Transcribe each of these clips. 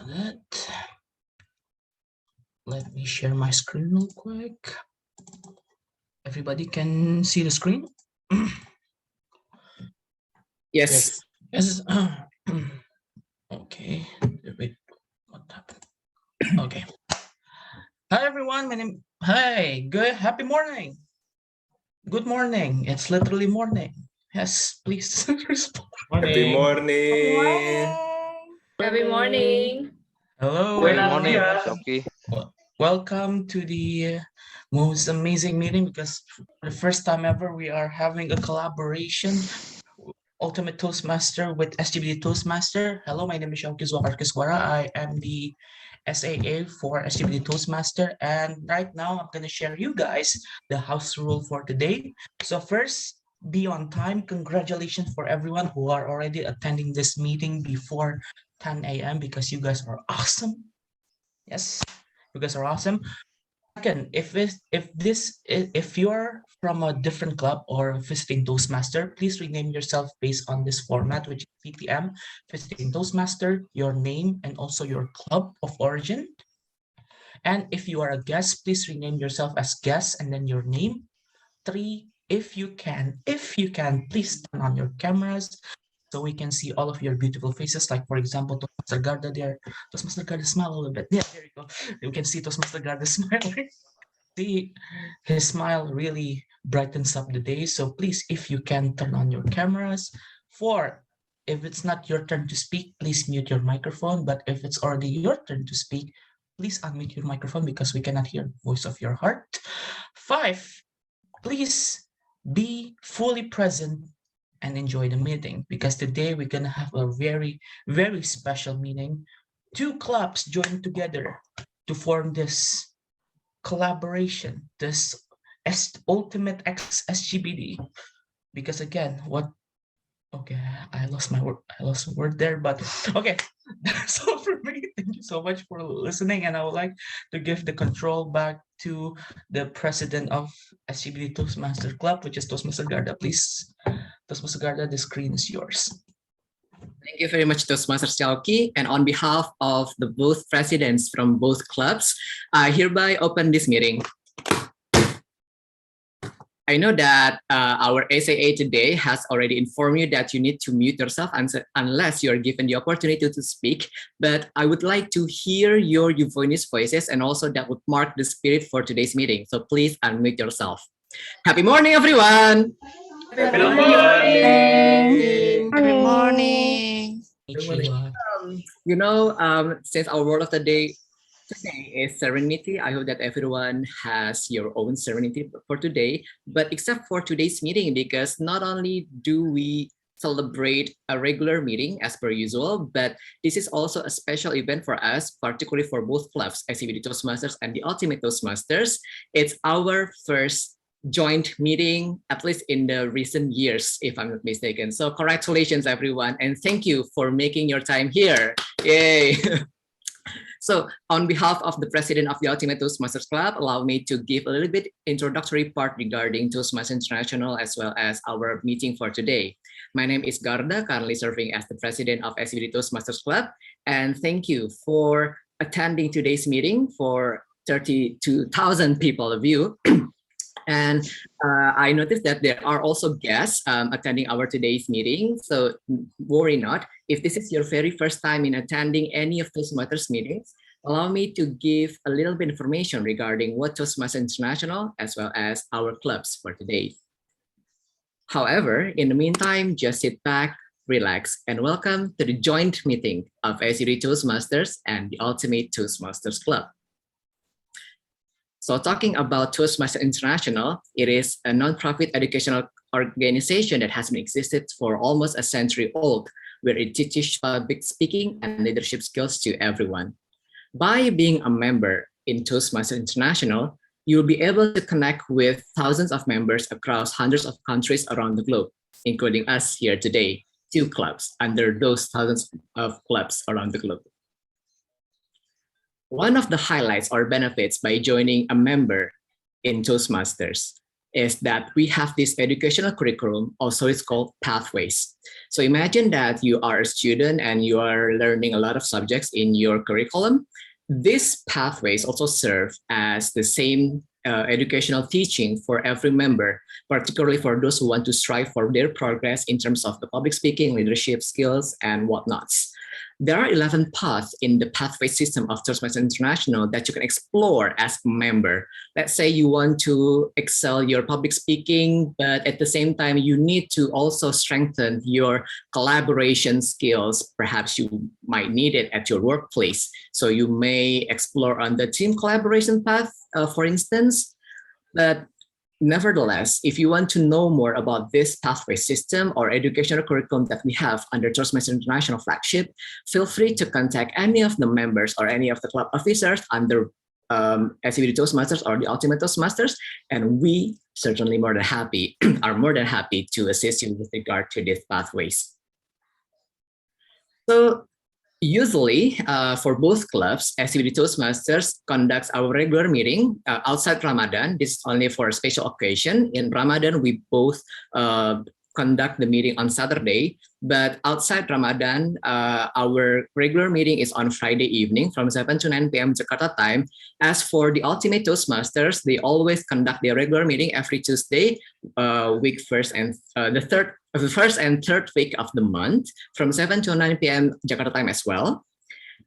good. Let me share my screen real quick. Everybody can see the screen? Yes. Yes. Okay. Wait, what happened? Okay. Hi everyone. Hi. Good. Happy morning. Good morning. It's literally morning. Yes. Please respond. Happy morning. Happy morning. Hello. Good everyone. morning, Shoki. Welcome to the most amazing meeting, because for the first time ever we are having a collaboration, Ultimate Toastmaster with SCBD Toastmaster. Hello, my name is Shoki Kiswara. I am the SAA for SCBD Toastmaster, and right now I'm going to share you guys the house rule for today. So first, be on time. Congratulations for everyone who are already attending this meeting before 10 a.m. because you guys are awesome. Yes, you guys are awesome. Second, if you're from a different club or visiting Toastmaster, please rename yourself based on this format, which is PTM, visiting Toastmaster, your name, and also your club of origin. And if you are a guest, please rename yourself as guest and then your name. 3, if you can, please turn on your cameras so we can see all of your beautiful faces. Like, for example, Toastmaster Garda there. Toastmaster Garda, smile a little bit. Yeah, there you go. You can see Toastmaster Garda smiling. See, his smile really brightens up the day. So please, if you can, turn on your cameras. 4, if it's not your turn to speak, please mute your microphone. But if it's already your turn to speak, please unmute your microphone because we cannot hear the voice of your heart. 5, please be fully present and enjoy the meeting, because today we're gonna have a very, very special meeting. 2 clubs joined together to form this collaboration, this Ultimate X SGBD. Because again, okay, I lost my word. I lost a word there, but okay, that's all for me. Thank you so much for listening, and I would like to give the control back to the president of SCBD Toastmaster Club, which is Toastmaster Garda. Please, Toastmaster Garda, the screen is yours. Thank you very much, Toastmasters Shoki. And on behalf of the both presidents from both clubs, I hereby open this meeting. I know that our SAA today has already informed you that you need to mute yourself unless you are given the opportunity to speak. But I would like to hear your euphonious voices, and also that would mark the spirit for today's meeting. So please unmute yourself. Happy morning, everyone. Happy morning. Good morning. Since our word of the day today is serenity, I hope that everyone has your own serenity for today, but except for today's meeting, because not only do we celebrate a regular meeting as per usual, but this is also a special event for us, particularly for both clubs, SCBD Toastmasters and the Ultimate Toastmasters. It's our first joint meeting, at least in the recent years, if I'm not mistaken. So congratulations, everyone, and thank you for making your time here. Yay! So on behalf of the president of the Ultimate Toastmasters Club, allow me to give a little bit introductory part regarding Toastmasters International as well as our meeting for today. My name is Garda, currently serving as the president of SCBD Toastmasters Club, and thank you for attending today's meeting for 32,000 people of you. And I noticed that there are also guests attending our today's meeting. So worry not. If this is your very first time in attending any of Toastmasters meetings, allow me to give a little bit information regarding what Toastmasters International as well as our clubs for today. However, in the meantime, just sit back, relax, and welcome to the joint meeting of SCBD Toastmasters and the Ultimate Toastmasters Club. So talking about Toastmasters International, it is a nonprofit educational organization that has been existed for almost a century old, where it teaches public speaking and leadership skills to everyone. By being a member in Toastmasters International, you'll be able to connect with thousands of members across hundreds of countries around the globe, including us here today, 2 clubs under those thousands of clubs around the globe. One of the highlights or benefits by joining a member in Toastmasters is that we have this educational curriculum, also it's called pathways. So imagine that you are a student and you are learning a lot of subjects in your curriculum. These pathways also serve as the same educational teaching for every member, particularly for those who want to strive for their progress in terms of the public speaking, leadership skills, and whatnots. There are 11 paths in the pathway system of Toastmasters International that you can explore as a member. Let's say you want to excel your public speaking, but at the same time, you need to also strengthen your collaboration skills. Perhaps you might need it at your workplace. So you may explore on the team collaboration path, for instance. But nevertheless, if you want to know more about this pathway system or educational curriculum that we have under Toastmasters International flagship, feel free to contact any of the members or any of the club officers under SCBD Toastmasters or the Ultimate Toastmasters, and we certainly are more than happy to assist you with regard to these pathways. So usually, for both clubs, SCBD Toastmasters conducts our regular meeting outside Ramadan. This is only for a special occasion. In Ramadan, we both conduct the meeting on Saturday, but outside Ramadan, our regular meeting is on Friday evening from 7 to 9 p.m. Jakarta time. As for the Ultimate Toastmasters, they always conduct their regular meeting every Tuesday, the first and third week of the month from 7 to 9 p.m. Jakarta time as well.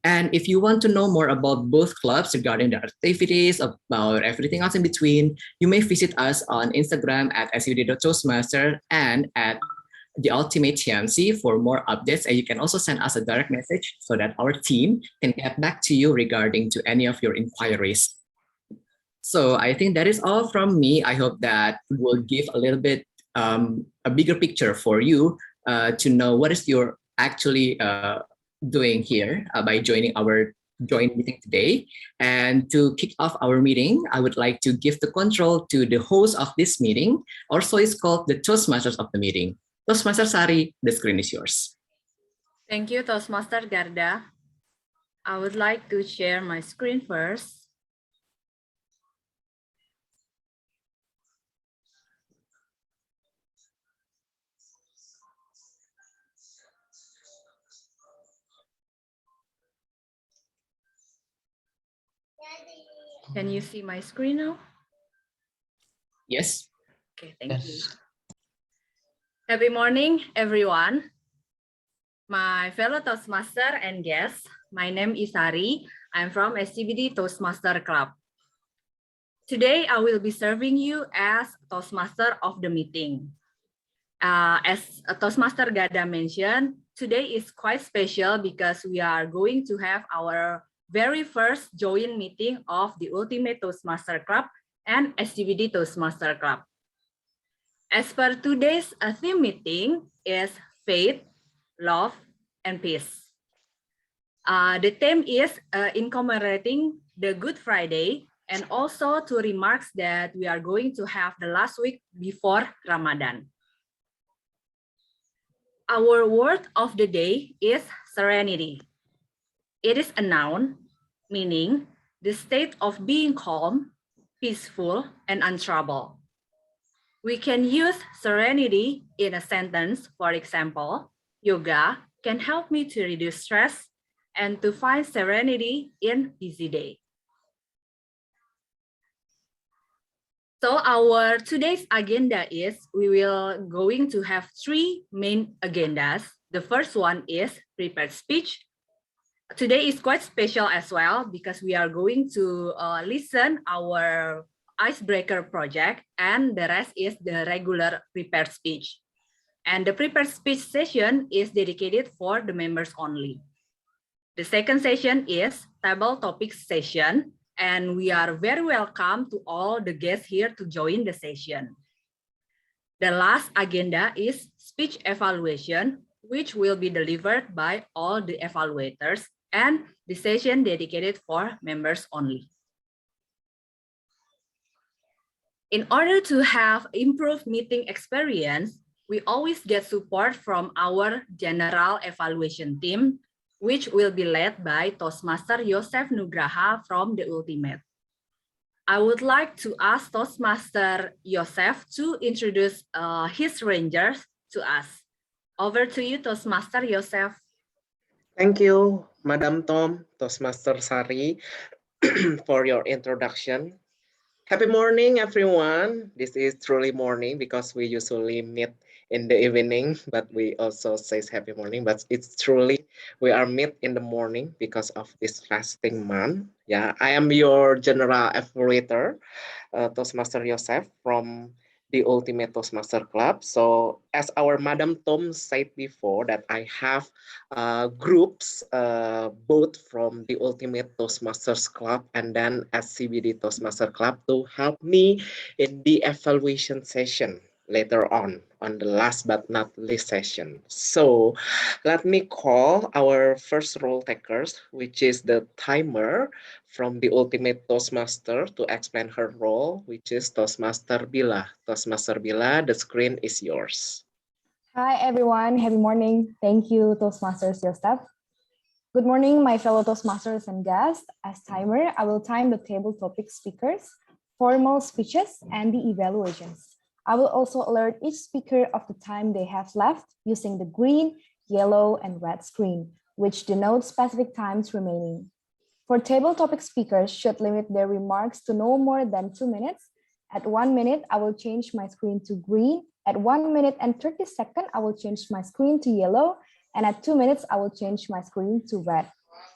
And if you want to know more about both clubs regarding their activities, about everything else in between, you may visit us on Instagram at scbd.toastmaster and at the Ultimate TMC for more updates. And you can also send us a direct message so that our team can get back to you regarding to any of your inquiries. So I think that is all from me. I hope that will give a little bit a bigger picture for you to know what is your actually doing here by joining our joint meeting today. And to kick off our meeting, I would like to give the control to the host of this meeting. Also, it's called the Toastmasters of the meeting. Toastmaster Sari, the screen is yours. Thank you, Toastmaster Garda. I would like to share my screen first. Can you see my screen now? Yes. Okay, thank you. Happy morning, everyone. My fellow Toastmaster and guests, my name is Sari. I'm from SCBD Toastmaster Club. Today, I will be serving you as Toastmaster of the meeting. As Toastmaster Gada mentioned, today is quite special because we are going to have our very first joint meeting of the Ultimate Toastmaster Club and SCBD Toastmaster Club. As per today's theme meeting is faith, love, and peace. The theme is in commemorating the Good Friday and also to remarks that we are going to have the last week before Ramadan. Our word of the day is serenity. It is a noun, meaning the state of being calm, peaceful, and untroubled. We can use serenity in a sentence. For example, yoga can help me to reduce stress and to find serenity in busy day. So our today's agenda is we will going to have three main agendas. The first one is prepared speech. Today is quite special as well because we are going to listen our icebreaker project, and the rest is the regular prepared speech. And the prepared speech session is dedicated for the members only. The second session is table topics session, and we are very welcome to all the guests here to join the session. The last agenda is speech evaluation, which will be delivered by all the evaluators, and the session dedicated for members only. In order to have improved meeting experience, we always get support from our general evaluation team, which will be led by Toastmaster Yosef Nugraha from the Ultimate. I would like to ask Toastmaster Yosef to introduce his rangers to us. Over to you, Toastmaster Yosef. Thank you, Madam Tom, Toastmaster Sari, for your introduction. Happy morning, everyone. This is truly morning because we usually meet in the evening, but we also say happy morning. But it's truly we are meet in the morning because of this fasting month. Yeah, I am your general evaluator, Toastmaster Yosef from the Ultimate Toastmaster Club. So as our Madam Tom said before that I have groups both from the Ultimate Toastmasters Club and then SCBD Toastmaster Club to help me in the evaluation session later on the last but not least session. So let me call our first role takers, which is the timer from the Ultimate Toastmaster to explain her role, which is Toastmaster Bila. Toastmaster Bila, the screen is yours. Hi, everyone. Happy morning. Thank you, Toastmasters Yosef. Good morning, my fellow Toastmasters and guests. As timer, I will time the table topic speakers, formal speeches, and the evaluations. I will also alert each speaker of the time they have left using the green, yellow, and red screen, which denotes specific times remaining. For table topic speakers should limit their remarks to no more than 2 minutes. At 1 minute, I will change my screen to green. At 1 minute and 30 seconds, I will change my screen to yellow. And at 2 minutes, I will change my screen to red.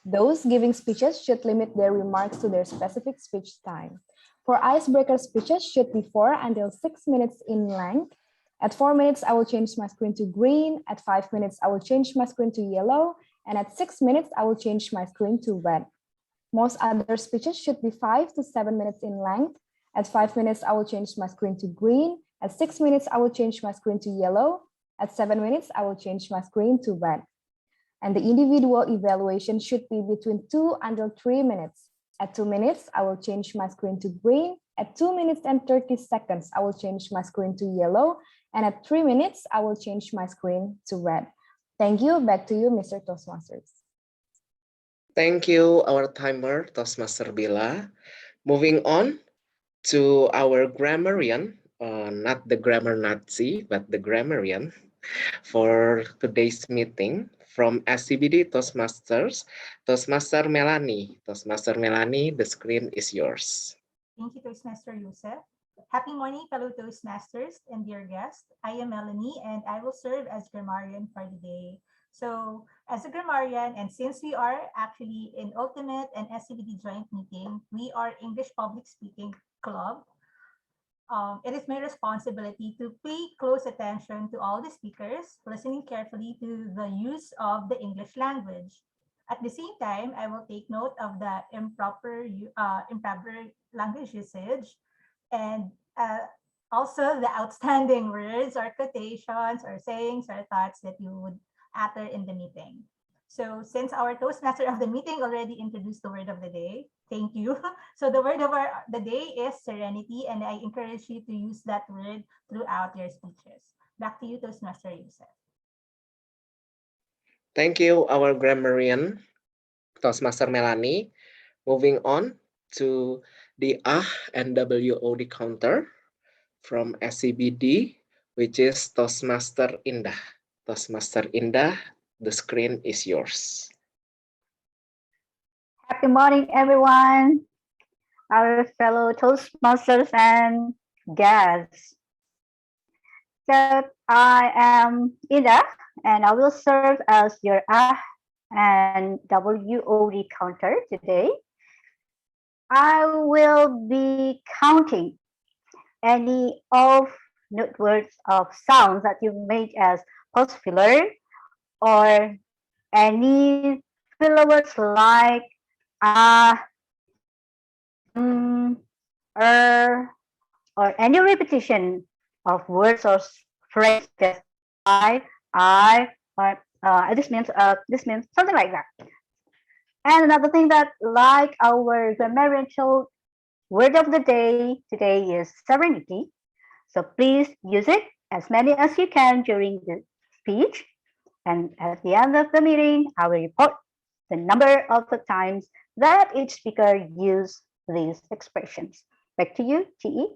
Those giving speeches should limit their remarks to their specific speech time. For icebreaker speeches should be 4 until 6 minutes in length. At 4 minutes, I will change my screen to green. At 5 minutes, I will change my screen to yellow. And at 6 minutes, I will change my screen to red. Most other speeches should be 5 to 7 minutes in length. At 5 minutes, I will change my screen to green. At 6 minutes, I will change my screen to yellow. At 7 minutes, I will change my screen to red. And the individual evaluation should be between 2 until 3 minutes. At 2 minutes, I will change my screen to green. At 2 minutes and 30 seconds, I will change my screen to yellow. And at 3 minutes, I will change my screen to red. Thank you. Back to you, Mr. Toastmasters. Thank you, our timer, Toastmaster Bila. Moving on to our grammarian, not the grammar Nazi, but the grammarian for today's meeting from SCBD Toastmasters, Toastmaster Melanie. Toastmaster Melanie, the screen is yours. Thank you, Toastmaster Yusef. Happy morning, fellow Toastmasters and dear guests. I am Melanie, and I will serve as grammarian for the day. So, as a grammarian, and since we are actually in Ultimate and SCBD joint meeting, we are English Public Speaking Club. It is my responsibility to pay close attention to all the speakers, listening carefully to the use of the English language. At the same time, I will take note of the improper language usage and also the outstanding words or quotations or sayings or thoughts that you would utter in the meeting. So since our Toastmaster of the meeting already introduced the word of the day, thank you. So the word of the day is serenity, and I encourage you to use that word throughout your speeches. Back to you, Toastmaster Yusef. Thank you, our grammarian, Toastmaster Melanie. Moving on to the and WOD counter from SCBD, which is Toastmaster Indah. Toastmaster Indah, the screen is yours. Happy morning, everyone, our fellow Toastmasters and guests. So I am Ida, and I will serve as your and WOD counter today. I will be counting any off-note words of sounds that you made as post filler or any filler words like or any repetition of words or phrases that I, or this means something like that. And another thing that, like our grammarian told, word of the day today is serenity. So please use it as many as you can during the speech. And at the end of the meeting, I will report the number of the times that each speaker used these expressions. Back to you, GE.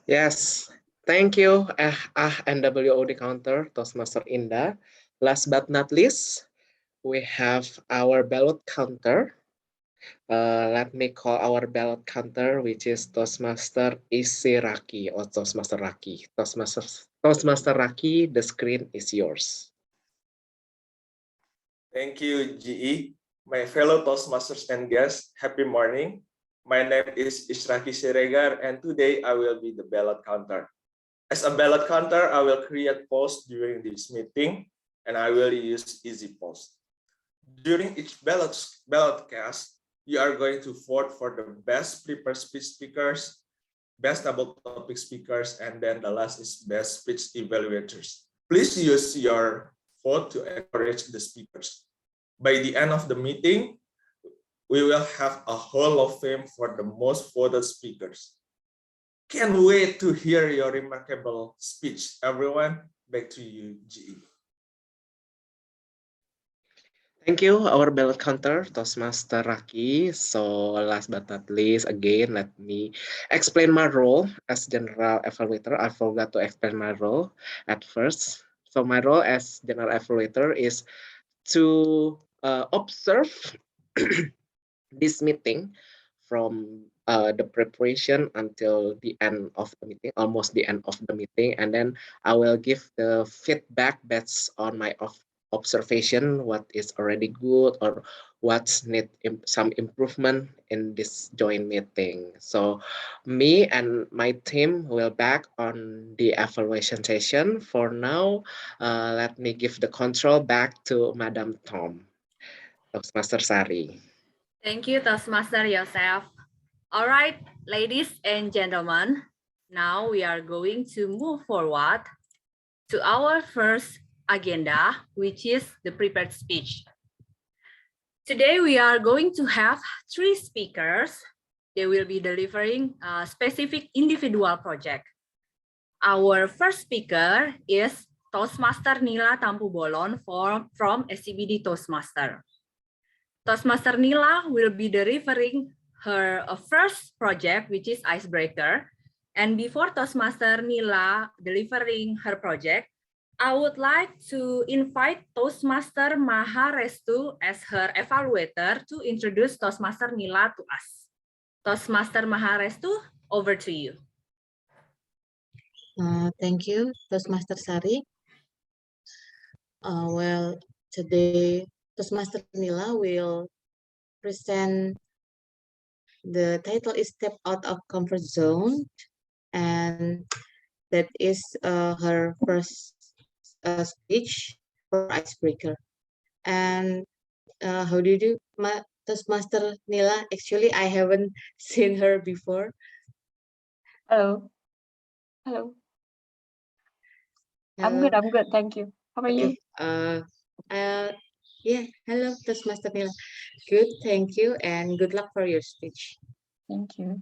Yes, thank you, NWOD counter, Toastmaster Indah. Last but not least, we have our ballot counter. Let me call our ballot counter, which is Toastmaster Isiraki or Toastmaster Raki. Toastmaster Raki, the screen is yours. Thank you, GE. My fellow Toastmasters and guests, happy morning. My name is Israki Siregar, and today I will be the ballot counter. As a ballot counter, I will create polls during this meeting, and I will use easy polls. During each ballot cast, you are going to vote for the best prepared speech speakers, best double topic speakers, and then the last is best speech evaluators. Please use your vote to encourage the speakers. By the end of the meeting, we will have a Hall of Fame for the most voted speakers. Can't wait to hear your remarkable speech, everyone. Back to you, GE. Thank you, our ballot counter, Toastmaster Raki. So last but not least, again, let me explain my role as general evaluator. I forgot to explain my role at first. So my role as general evaluator is to observe this meeting from the preparation until the end of the meeting, almost the end of the meeting, and then I will give the feedback based on my observation, what is already good or what's need some improvement in this joint meeting. So me and my team will back on the evaluation session. For now, let me give the control back to Madam Tom, Toastmaster Sari. Thank you, Toastmaster Yosef. All right, ladies and gentlemen, now we are going to move forward to our first agenda, which is the prepared speech. Today, we are going to have 3 speakers. They will be delivering a specific individual project. Our first speaker is Toastmaster Nila Tampubolon from SCBD Toastmaster. Toastmaster Nila will be delivering her first project, which is Icebreaker. And before Toastmaster Nila delivering her project, I would like to invite Toastmaster Maharestu as her evaluator to introduce Toastmaster Nila to us. Toastmaster Maharestu, over to you. Thank you, Toastmaster Sari. Well, today Toastmaster Nila will present the title is Step Out of Comfort Zone, and that is her first speech for Icebreaker. And how do you do, Toastmaster Nila? Actually, I haven't seen her before. Hello. Hello. I'm good. Thank you. How are you? Yeah, hello, Toastmaster Nila. Good, thank you, and good luck for your speech. Thank you.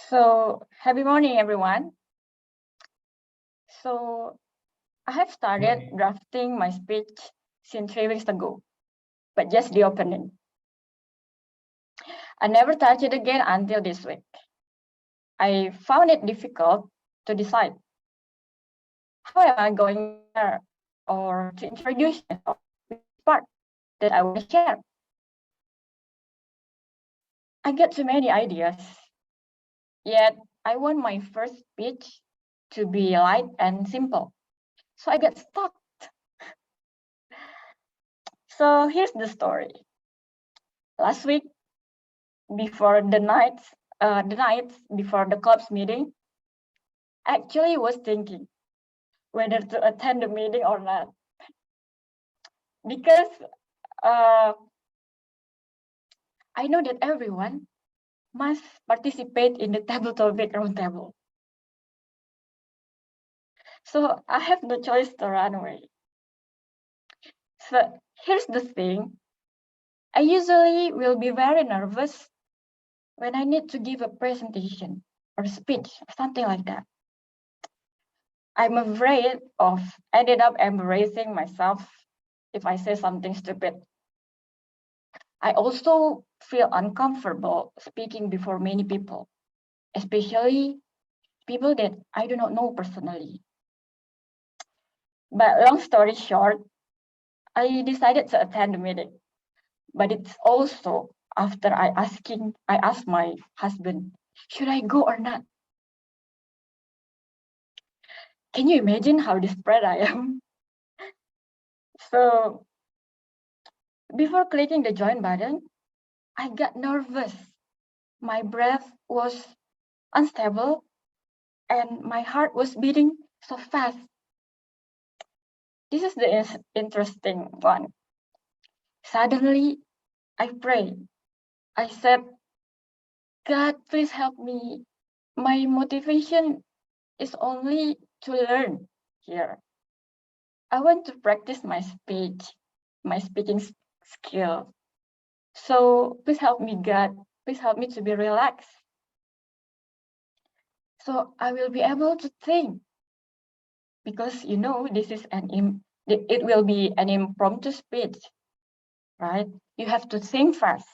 So, happy morning, everyone. So, I have started drafting my speech since 3 weeks ago, but just the opening. I never touched it again until this week. I found it difficult to decide how am I going there or to introduce myself, which part that I want to share. I get too many ideas, yet I want my first speech to be light and simple. So I get stuck. So here's the story. Last week, before the nights before the club's meeting, I actually was thinking whether to attend the meeting or not. Because I know that everyone must participate in the table topic roundtable. So I have no choice to run away. So here's the thing. I usually will be very nervous when I need to give a presentation or speech or something like that. I'm afraid of ended up embarrassing myself if I say something stupid. I also feel uncomfortable speaking before many people, especially people that I do not know personally. But long story short, I decided to attend the meeting. But it's also after I asked my husband, should I go or not? Can you imagine how desperate I am? So before clicking the join button, I got nervous. My breath was unstable and my heart was beating so fast. This is the interesting one. Suddenly, I prayed. I said, God, please help me. My motivation is only to learn here. I want to practice my speech, my speaking skill. So please help me, God. Please help me to be relaxed. So I will be able to think. Because this is it will be an impromptu speech, right? You have to think fast.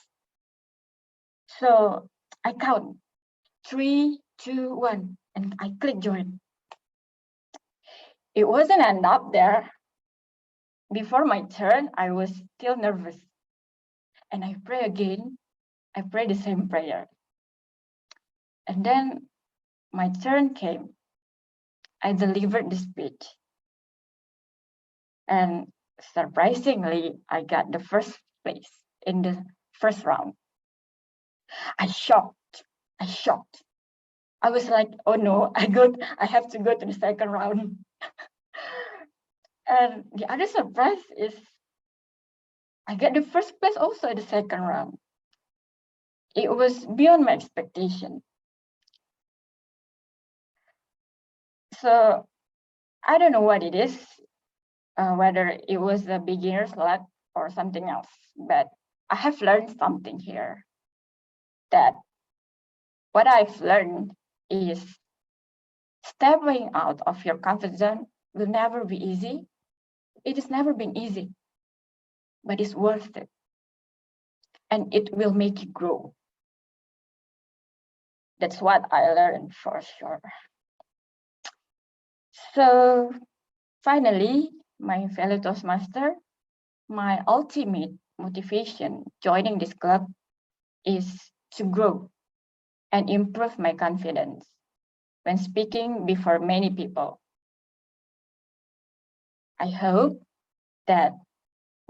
So I count 3, 2, 1, and I click join. It wasn't end up there. Before my turn, I was still nervous. And I pray again. I pray the same prayer. And then my turn came. I delivered the speech. And surprisingly, I got the first place in the first round. I shocked. I was like, oh no, I have to go to the second round. And the other surprise is I get the first place also in the second round. It was beyond my expectation. So I don't know what it is, whether it was a beginner's luck or something else, but I have learned something here. That what I've learned is stepping out of your comfort zone will never be easy. It has never been easy, but it's worth it. And it will make you grow. That's what I learned for sure. So finally, my fellow Toastmaster, my ultimate motivation joining this club is to grow and improve my confidence when speaking before many people. I hope that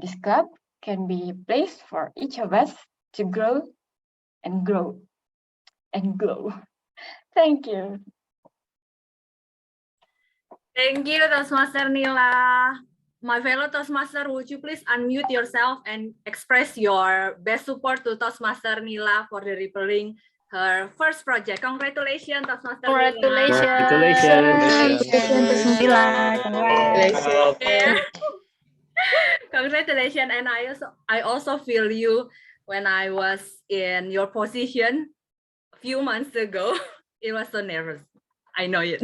this club can be a place for each of us to grow and grow and grow. Thank you. Thank you, Toastmaster Nila. My fellow Toastmaster, would you please unmute yourself and express your best support to Toastmaster Nila for delivering her first project. Congratulations, Toastmaster Nila. Congratulations, Nila. Congrats. Congratulations, and I also feel you when I was in your position a few months ago. It was so nervous. I know it.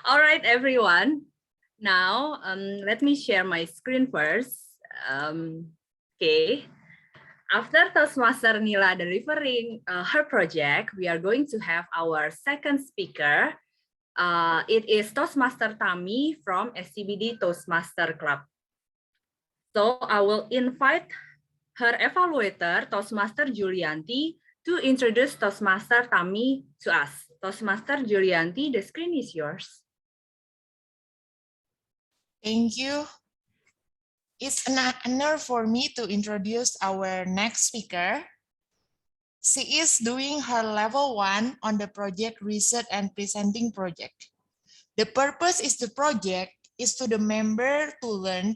All right, everyone. Now, let me share my screen first. Okay. After Toastmaster Nila delivering her project, we are going to have our second speaker. It is Toastmaster Tami from SCBD Toastmaster Club. So I will invite her evaluator, Toastmaster Julianti, to introduce Toastmaster Tami to us. Toastmaster Julianti, the screen is yours. Thank you. It's an honor for me to introduce our next speaker. She is doing her level 1 on the project research and presenting project. The purpose is the project is to the member to learn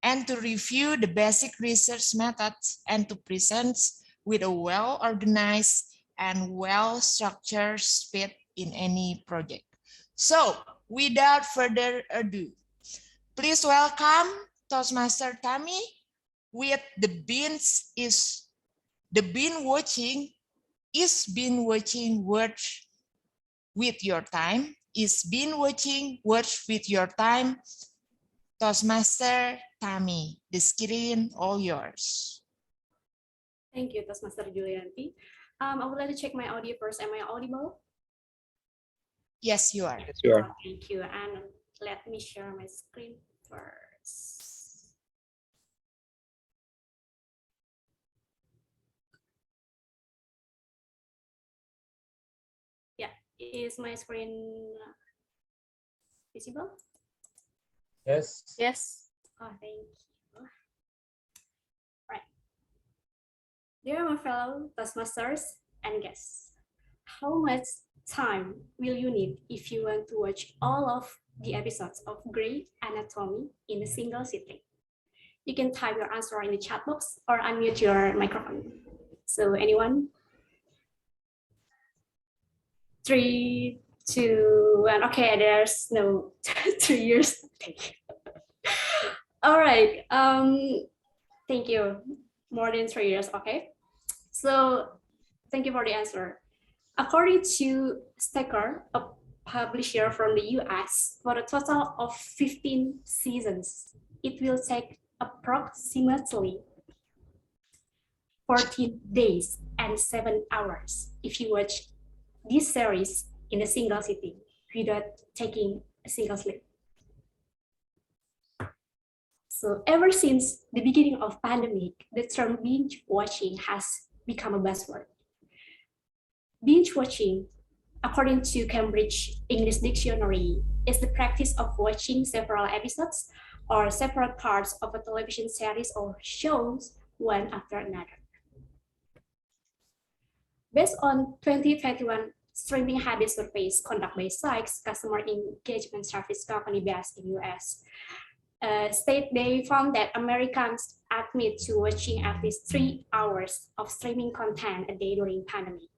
and to review the basic research methods and to present with a well-organized and well-structured speed in any project. So, without further ado, please welcome Toastmaster Tami with the binge watching words with your time. Is binge watching words with your time. Toastmaster Tami, the screen all yours. Thank you, Toastmaster Julianti. I would like to check my audio first. Am I audible? Yes, you are. Yes, you are. Thank you. And let me share my screen first. Yeah, is my screen visible? Yes. Yes. Oh, thank you. Right. Dear my fellow Toastmasters and guests, how much time will you need if you want to watch all of the episodes of Grey Anatomy in a single sitting? You can type your answer in the chat box or unmute your microphone. So anyone? 3, 2, 1. Okay, there's no 2 years. Thank you. All right. Thank you. More than 3 years. Okay. So thank you for the answer. According to Stacker, a publisher from the US, for a total of 15 seasons, it will take approximately 14 days and 7 hours if you watch this series in a single sitting without taking a single sleep. So ever since the beginning of pandemic, the term binge watching has become a buzzword. Binge watching, according to Cambridge English Dictionary, is the practice of watching several episodes or separate parts of a television series or shows one after another. Based on 2021 streaming habit surveys conducted by Sykes, customer engagement service company based in US, they found that Americans admit to watching at least 3 hours of streaming content a day during pandemic.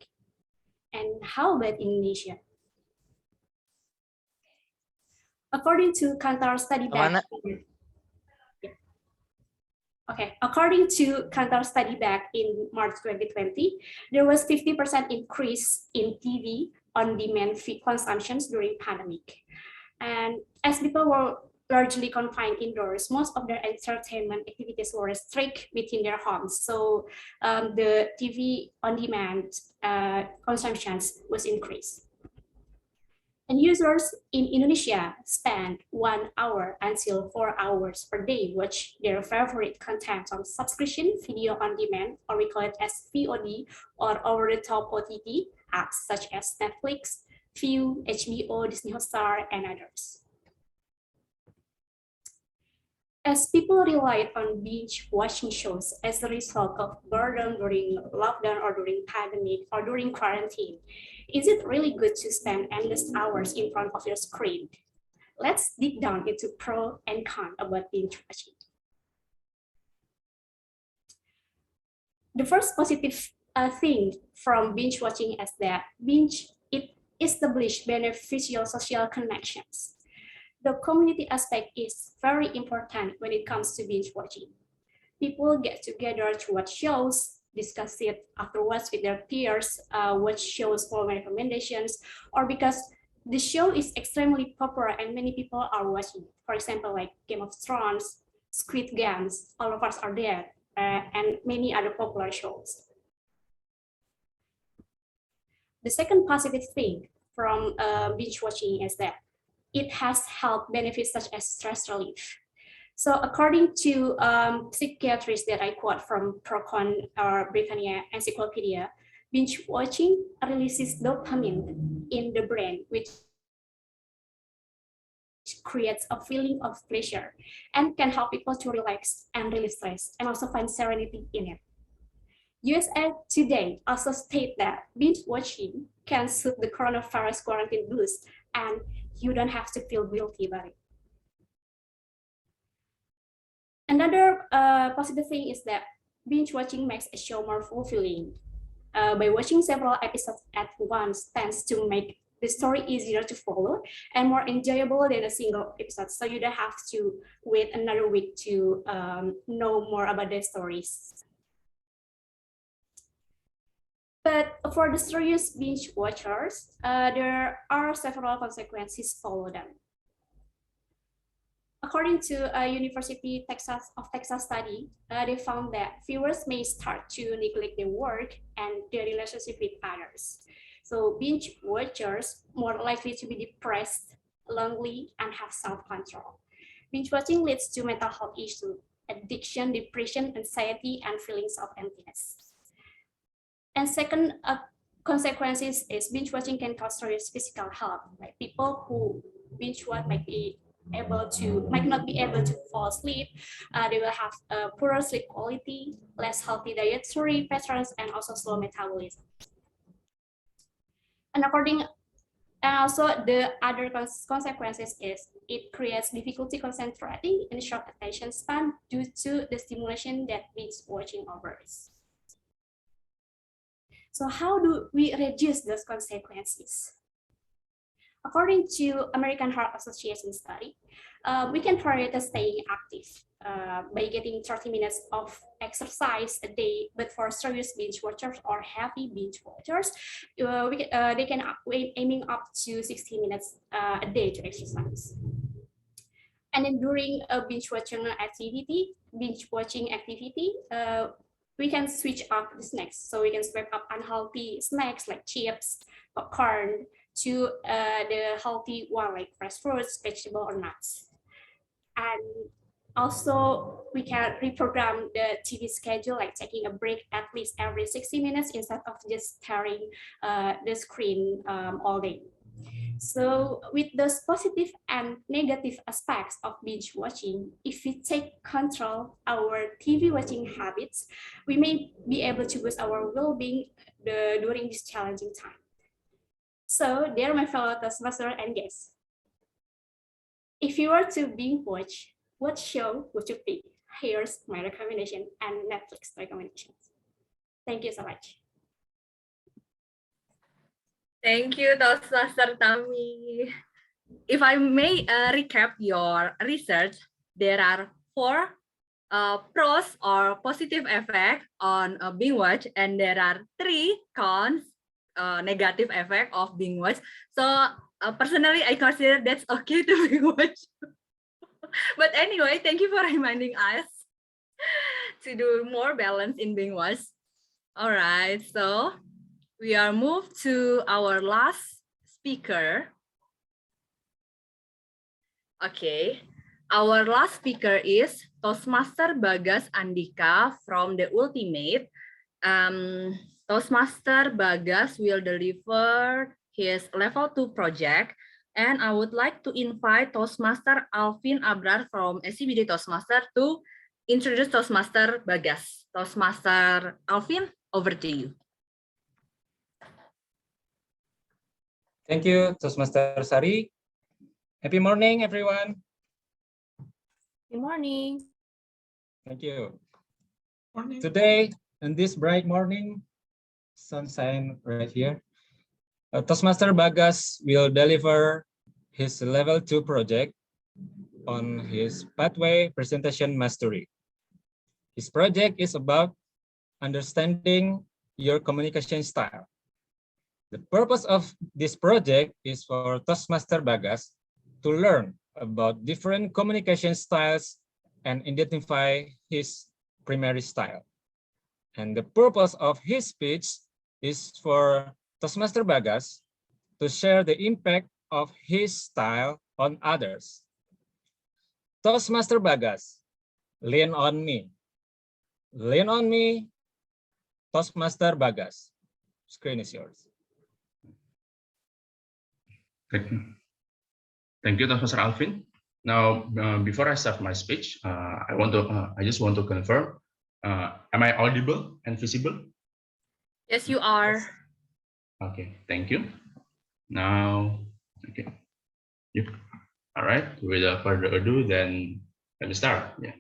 And how about Indonesia? According to Kantar study back, according to Kantar study back in March 2020, there was 50% increase in TV on-demand feed consumptions during pandemic. And as people were largely confined indoors, most of their entertainment activities were strict within their homes. So the TV on-demand consumptions was increased. And users in Indonesia spend 1 hour until 4 hours per day watch their favorite content on subscription video on demand, or we call it as VOD, or over-the-top OTT apps such as Netflix, View, HBO, Disney Hotstar, and others. As people relied on binge watching shows as a result of boredom during lockdown or during pandemic or during quarantine, is it really good to spend endless hours in front of your screen? Let's dig down into pro and con about binge watching. The first positive thing from binge watching is that it established beneficial social connections. The community aspect is very important when it comes to binge watching. People get together to watch shows, discuss it afterwards with their peers, watch shows for recommendations, or because the show is extremely popular and many people are watching. For example, like Game of Thrones, Squid Games, all of us are there, and many other popular shows. The second positive thing from binge watching is that it has health benefits such as stress relief. So according to psychiatrists that I quote from Procon or Britannia Encyclopedia, binge watching releases dopamine in the brain, which creates a feeling of pleasure and can help people to relax and release stress and also find serenity in it. USA Today also state that binge watching can soothe the coronavirus quarantine blues and you don't have to feel guilty about it. Another positive thing is that binge watching makes a show more fulfilling. By watching several episodes at once tends to make the story easier to follow and more enjoyable than a single episode. So you don't have to wait another week to know more about the stories. But for the serious binge watchers, there are several consequences follow them. according to a University of Texas study, they found that viewers may start to neglect their work and their relationship with others. So binge watchers more likely to be depressed, lonely, and have self-control. Binge watching leads to mental health issues, addiction, depression, anxiety, and feelings of emptiness. And second consequences is binge watching can cause serious physical health. Like people who binge watch might not be able to fall asleep. They will have poorer sleep quality, less healthy dietary patterns, and also slow metabolism. And also the other consequences is it creates difficulty concentrating in short attention span due to the stimulation that binge watching offers. So how do we reduce those consequences? According to American Heart Association study, we can prioritize staying active by getting 30 minutes of exercise a day, but for serious binge watchers or heavy binge watchers, they can aiming up to 60 minutes a day to exercise. And then during a binge watching activity, we can switch up the snacks. So we can swap up unhealthy snacks like chips, popcorn, to the healthy one like fresh fruits, vegetable, or nuts. And also we can reprogram the TV schedule, like taking a break at least every 60 minutes instead of just staring the screen all day. So with those positive and negative aspects of binge watching, if we take control our TV watching habits, we may be able to boost our well-being during this challenging time. So dear my fellow Toastmasters and guests, if you were to binge watch, what show would you pick? Here's my recommendation and Netflix recommendations. Thank you so much. Thank you, Toastmaster Tami. If I may recap your research, there are 4 pros or positive effects on binge watch, and there are 3 cons, negative effect of binge watch. So personally, I consider that's okay to binge watch. But anyway, thank you for reminding us to do more balance in binge watch. All right, so we are moved to our last speaker. Okay, our last speaker is Toastmaster Bagas Andika from the Ultimate. Toastmaster Bagas will deliver his level 2 project, and I would like to invite Toastmaster Alvin Abrar from SCBD Toastmaster to introduce Toastmaster Bagas. Toastmaster Alvin, over to you. Thank you, Toastmaster Sari. Happy morning, everyone. Good morning. Thank you. Morning. Today, on this bright morning, sunshine right here, Toastmaster Bagas will deliver his level 2 project on his pathway presentation mastery. His project is about understanding your communication style. The purpose of this project is for Toastmaster Bagas to learn about different communication styles and identify his primary style. And the purpose of his speech is for Toastmaster Bagas to share the impact of his style on others. Toastmaster Bagas, lean on me. Lean on me, Toastmaster Bagas. Screen is yours. Thank you, Professor Alvin. Now, before I start my speech, I just want to confirm: am I audible and visible? Yes, you are. Okay, thank you. Now, okay, yeah. All right. Without further ado, then let me start. Yeah.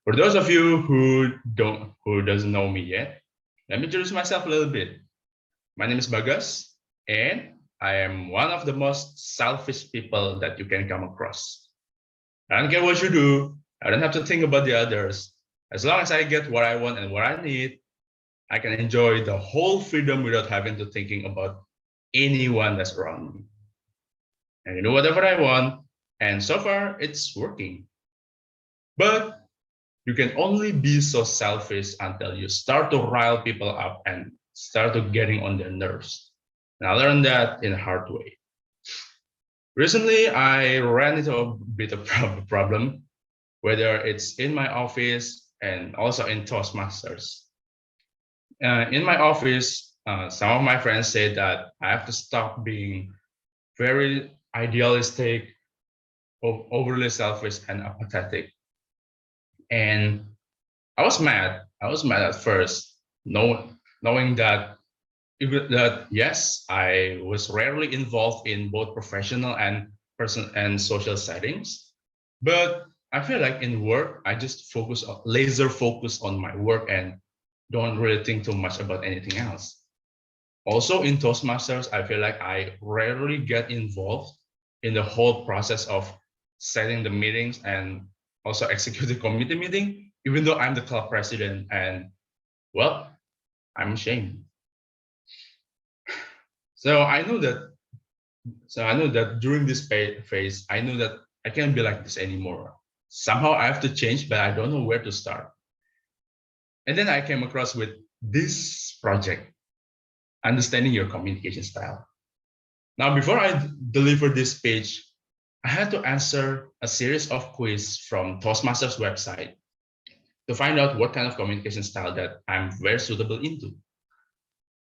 For those of you who doesn't know me yet, let me introduce myself a little bit. My name is Bagas, and I am one of the most selfish people that you can come across. I don't care what you do. I don't have to think about the others. As long as I get what I want and what I need, I can enjoy the whole freedom without having to thinking about anyone that's around me. and do whatever I want. And so far, it's working. But you can only be so selfish until you start to rile people up and start to getting on their nerves. And I learned that in a hard way. Recently, I ran into a bit of problem, whether it's in my office and also in Toastmasters. In my office, some of my friends say that I have to stop being very idealistic, overly selfish, and apathetic. And I was mad. I was mad at first, knowing that yes, I was rarely involved in both professional and person and social settings, but I feel like in work I just laser focus on my work and don't really think too much about anything else. Also in Toastmasters, I feel like I rarely get involved in the whole process of setting the meetings and also execute the committee meeting, even though I'm the club president, and well, I'm ashamed. So I know that during this phase, I know that I can't be like this anymore. Somehow I have to change, but I don't know where to start. And then I came across with this project, Understanding Your Communication Style. Now, before I deliver this page, I had to answer a series of quiz from Toastmasters website to find out what kind of communication style that I'm very suitable into.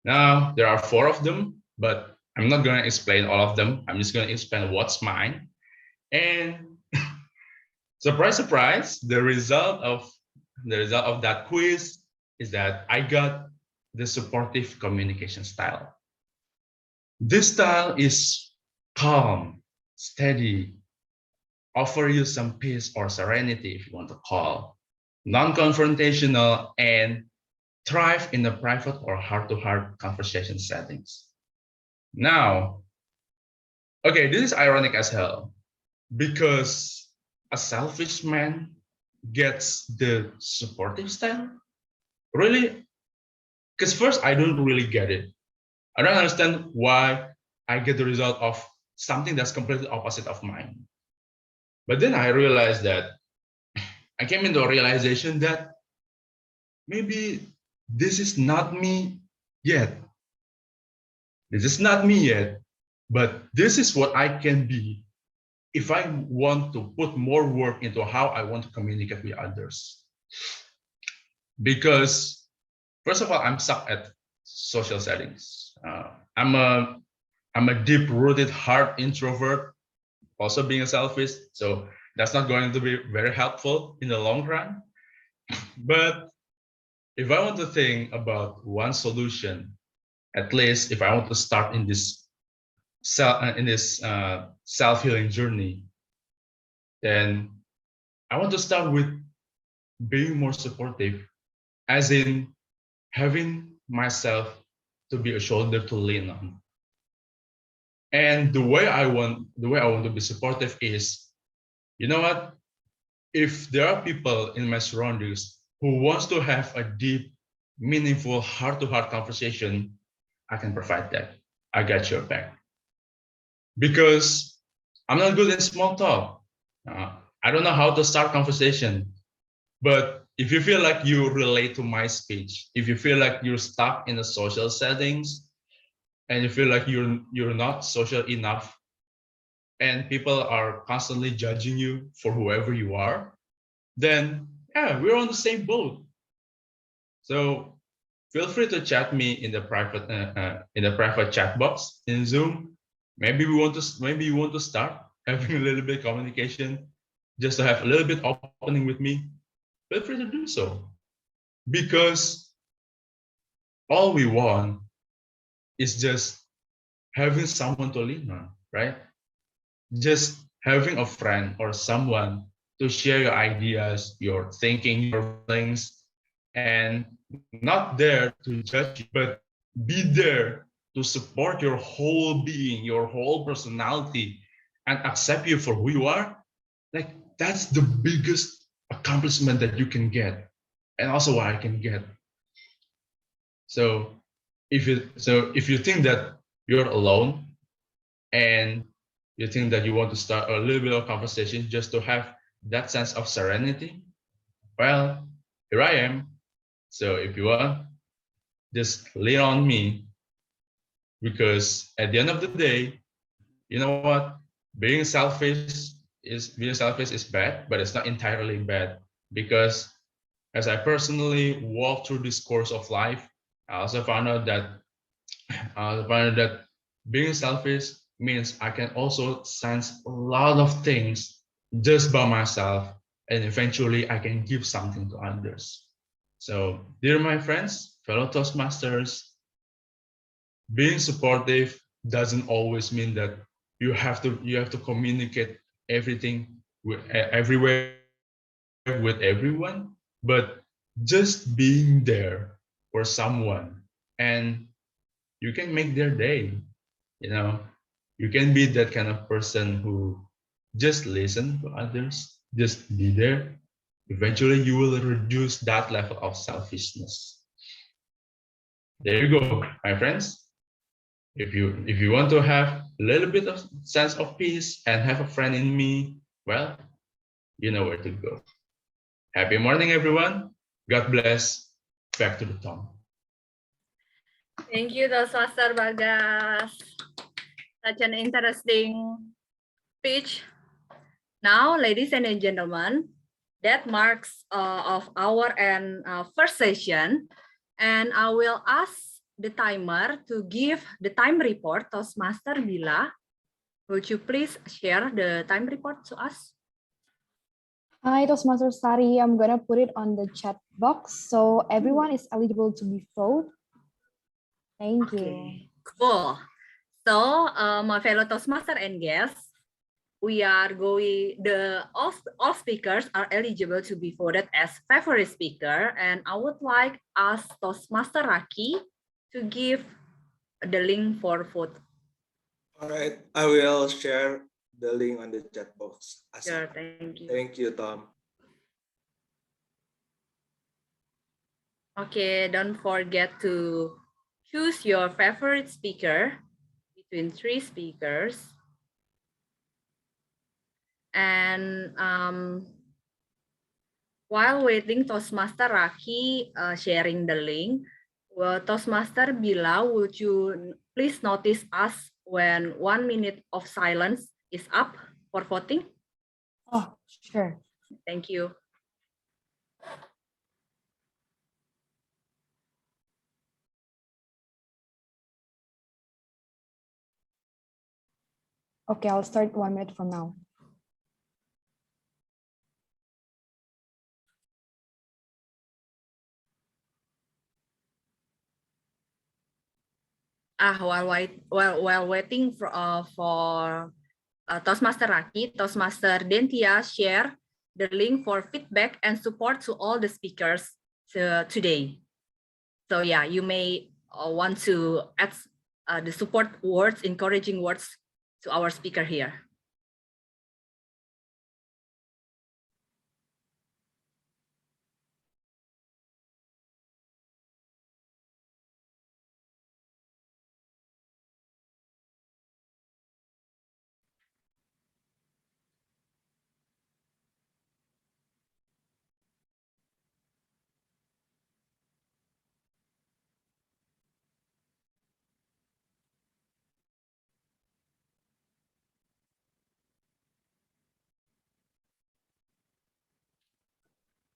Now, there are 4 of them, but I'm not going to explain all of them. I'm just going to explain what's mine. And surprise, surprise, the result of that quiz is that I got the supportive communication style. This style is calm, steady, offer you some peace or serenity if you want to call, non-confrontational, and thrive in the private or heart-to-heart conversation settings. Now, okay, this is ironic as hell because a selfish man gets the supportive style? Really? Because first, I don't really get it. I don't understand why I get the result of something that's completely opposite of mine. But then I realized that I came into a realization that maybe this is not me yet. This is not me yet, but this is what I can be if I want to put more work into how I want to communicate with others. Because first of all, I'm stuck at social settings. I'm a deep-rooted hard introvert, also being a selfish, so that's not going to be very helpful in the long run. But if I want to think about one solution, at least if I want to start in this self-healing journey, then I want to start with being more supportive, as in having myself to be a shoulder to lean on. And the way I want to be supportive is, you know what? If there are people in my surroundings who wants to have a deep, meaningful, heart-to-heart conversation, I can provide that. I got your back. Because I'm not good in small talk. I don't know how to start conversation. But if you feel like you relate to my speech, if you feel like you're stuck in the social settings, and you feel like you're not social enough, and people are constantly judging you for whoever you are, then yeah, we're on the same boat. So feel free to chat me in the private chat box in Zoom. Maybe you want to start having a little bit of communication, just to have a little bit opening with me. Feel free to do so, because all we want is just having someone to lean on, right? Just having a friend or someone to share your ideas, your thinking, your feelings, and not there to judge you, but be there to support your whole being, your whole personality, and accept you for who you are. Like, that's the biggest accomplishment that you can get, and also what I can get. So if you think that you're alone and You think that you want to start a little bit of conversation just to have that sense of serenity? Well, here I am. So if you want, just lean on me, because at the end of the day, you know what? Being selfish is bad, but it's not entirely bad, because as I personally walk through this course of life, I also found out that being selfish means I can also sense a lot of things just by myself, and eventually I can give something to others. So, dear my friends, fellow Toastmasters, being supportive doesn't always mean that you have to communicate everything everywhere with everyone, but just being there for someone, and you can make their day. You know, you can be that kind of person who just listen to others, just be there. Eventually you will reduce that level of selfishness. There you go, my friends. If you want to have a little bit of sense of peace and have a friend in me, well, you know where to go. Happy morning, everyone. God bless. Back to the Tom. Thank you, Toastmaster Bagas. Such an interesting speech. Now, ladies and gentlemen, that marks of our first session, and I will ask the timer to give the time report. Toastmaster Nila, would you please share the time report to us? Hi, Toastmaster Sari. I'm gonna put it on the chat box so everyone is eligible to be voted. Thank you. Cool. So, my fellow Toastmaster and guests, we are going, all speakers are eligible to be voted as favorite speaker, and I would like ask Toastmaster Raki to give the link for vote. All right, I will share the link on the chat box. Sure, thank you. Thank you, Tom. Okay, don't forget to choose your favorite speaker between 3 speakers. And while waiting Toastmaster Raki sharing the link, well, Toastmaster Bila, would you please notice us when 1 minute of silence is up for voting? Oh, sure. Thank you. Okay, I'll start 1 minute from now. While waiting for Toastmaster Raki, Toastmaster Dentia share the link for feedback and support to all the speakers today. So yeah, you may want to add the support words, encouraging words to our speaker here.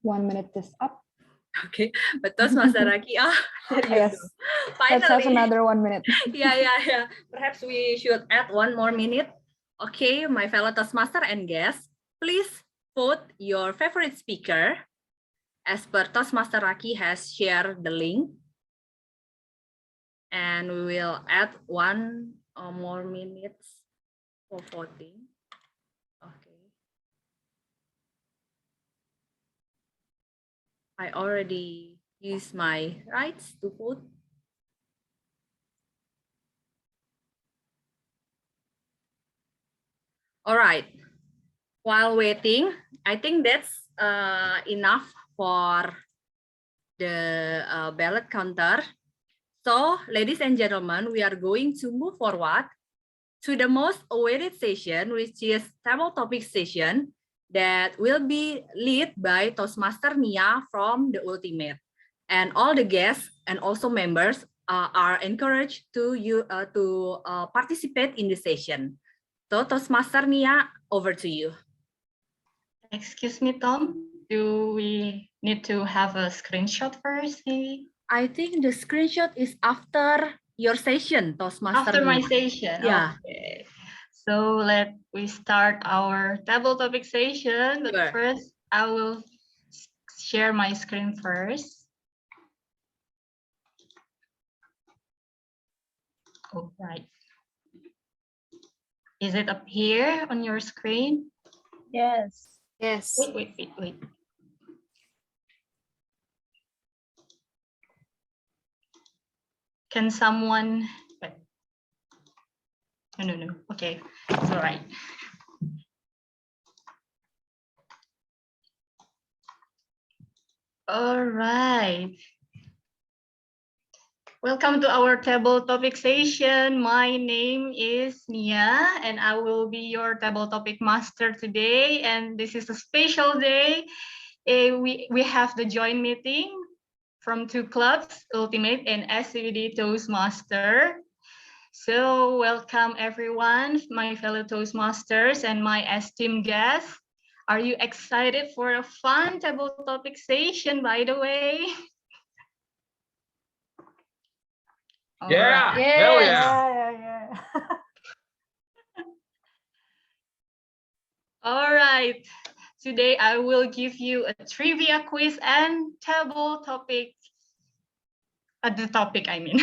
One minute is up. Okay, but Toastmaster Raki, Yes. Finally. Let's have another 1 minute. Yeah. Perhaps we should add 1 more minute. Okay, my fellow Toastmaster and guests, please vote your favorite speaker. As per Toastmaster Raki has shared the link. And we will add 1 more minutes for voting. Okay. I already used my rights to vote. All right. While waiting, I think that's enough for the ballot counter. So, ladies and gentlemen, we are going to move forward to the most awaited session, which is table topic session that will be led by Toastmaster Nia from the Ultimate. And all the guests and also members are encouraged to participate in the session. So Toastmaster Nia, over to you. Excuse me, Tom. Do we need to have a screenshot first, maybe? I think the screenshot is after your session, Toastmaster. After my Nia. session. Yeah. Okay. So we start our table topic session. But Sure. first, I will share my screen first. All right. Is it up here on your screen? Yes. Yes. Wait. Can someone? No. Okay, it's all right. All right. Welcome to our table topic session. My name is Nia, and I will be your table topic master today. And this is a special day. We have the joint meeting from two clubs, Ultimate and SCBD Toastmaster. So welcome everyone, my fellow Toastmasters and my esteemed guests. Are you excited for a fun table topic session, by the way? Yeah. Alright. Hell yeah. Yeah. All right. Today I will give you a trivia quiz and table topic. The topic, I mean.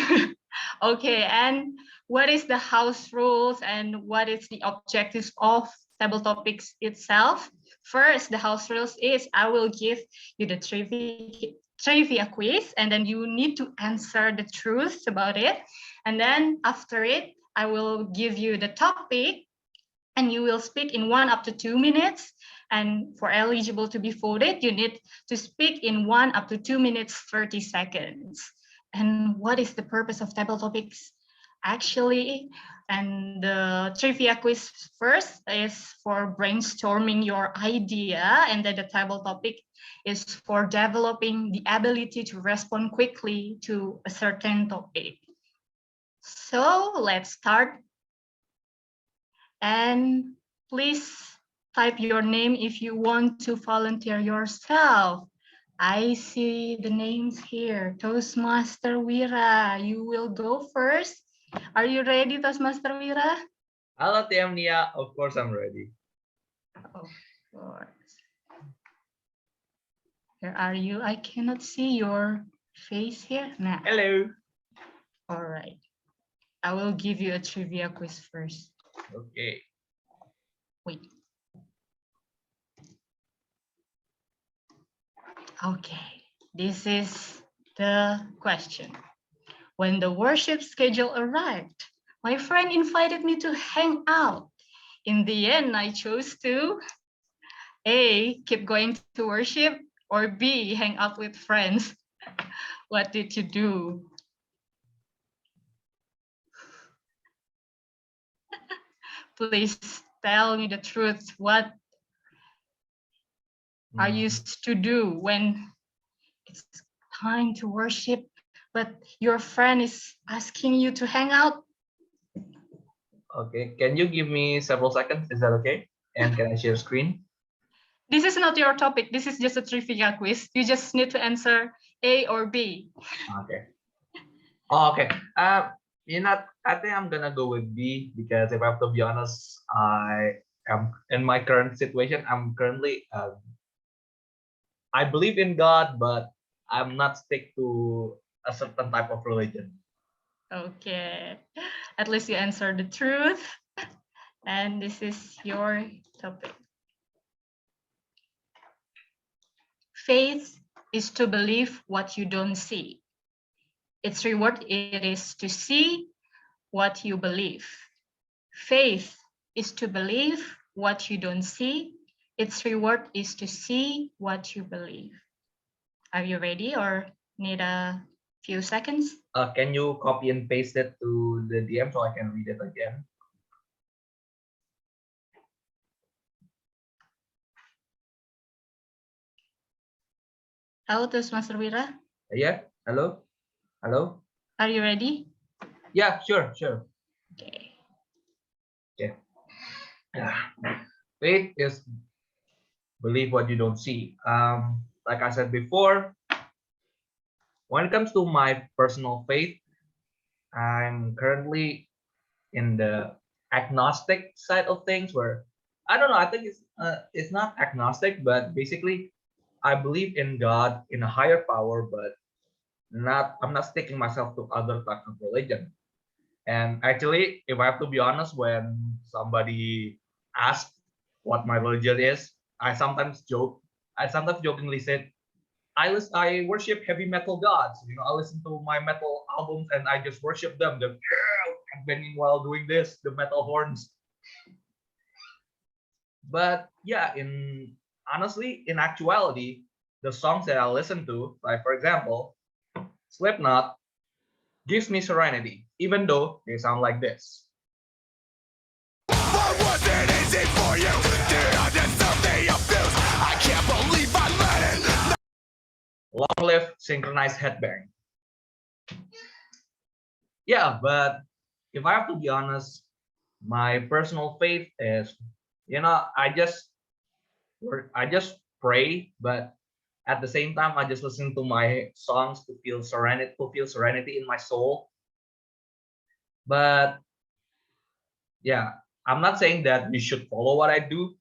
Okay, and what is the house rules and what is the objectives of table topics itself? First, the house rules is I will give you the trivia quiz, and then you need to answer the truth about it. And then after it, I will give you the topic, and you will speak in 1 up to 2 minutes. And for eligible to be voted, you need to speak in 1 up to 2 minutes, 30 seconds. And what is the purpose of table topics? Actually, and the trivia quiz first is for brainstorming your idea, and then the table topic is for developing the ability to respond quickly to a certain topic. So let's start. And please type your name if you want to volunteer yourself. I see the names here. Toastmaster Wira, you will go first. Are you ready, Toastmaster Wira? Hello, TM Nia. Of course, I'm ready. Of course. Where are you? I cannot see your face here. Nah. Hello. All right. I will give you a trivia quiz first. Okay. Wait. Okay, this is the question. When the worship schedule arrived, my friend invited me to hang out. In the end, I chose to A, keep going to worship, or B, hang out with friends. What did you do? Please tell me the truth. What are you to do when it's time to worship, but your friend is asking you to hang out? Okay. Can you give me several seconds? Is that okay? And can I share screen? This is not your topic. This is just a trivia quiz. You just need to answer A or B. Okay. Oh, okay. I think I'm gonna go with B because if I have to be honest, I am in my current situation. I'm currently, I believe in God, but I'm not stick to a certain type of religion. Okay. At least you answered the truth. And this is your topic. Faith is to believe what you don't see. Its reward it is to see what you believe. Faith is to believe what you don't see. Its reward is to see what you believe. Are you ready or need a few seconds? Can you copy and paste it to the DM so I can read it again? Hello, Toastmaster Wira. Yeah, hello? Hello? Are you ready? Yeah, sure. Okay. Yeah. Faith is believe what you don't see. Like I said before, when it comes to my personal faith, I'm currently in the agnostic side of things where I don't know, I think it's not agnostic, but basically I believe in God, in a higher power, but I'm not sticking myself to other types of religion. And actually, if I have to be honest, when somebody asks what my religion is, I sometimes jokingly said, I worship heavy metal gods. You know, I listen to my metal albums and I just worship them. The banging while doing this, the metal horns. But yeah, in actuality, the songs that I listen to, like for example, Slipknot, gives me serenity, even though they sound like this. Was it easy for you? Did I deserve the abuse? I can't believe I let it. Long live synchronized headbang. Yeah, but if I have to be honest, my personal faith is, I just pray, but at the same time, I just listen to my songs to feel serenity in my soul. But yeah, I'm not saying that you should follow what I do.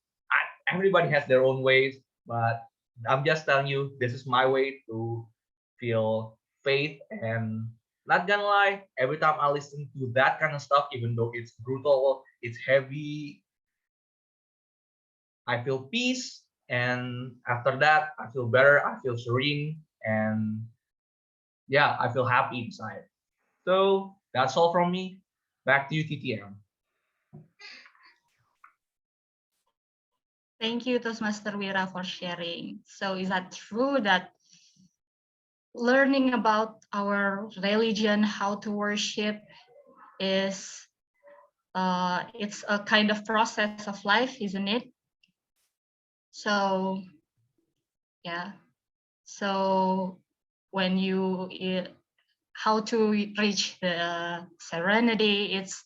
Everybody has their own ways, but I'm just telling you this is my way to feel faith. And not gonna lie, every time I listen to that kind of stuff, even though it's brutal, it's heavy, I feel peace. And after that, I feel better, I feel serene, and yeah, I feel happy inside. So that's all from me. Back to you, TTM. Thank you, Toastmaster Wira, for sharing. So is that true that learning about our religion, how to worship, is it's a kind of process of life, isn't it? So yeah. So when you how to reach the serenity, it's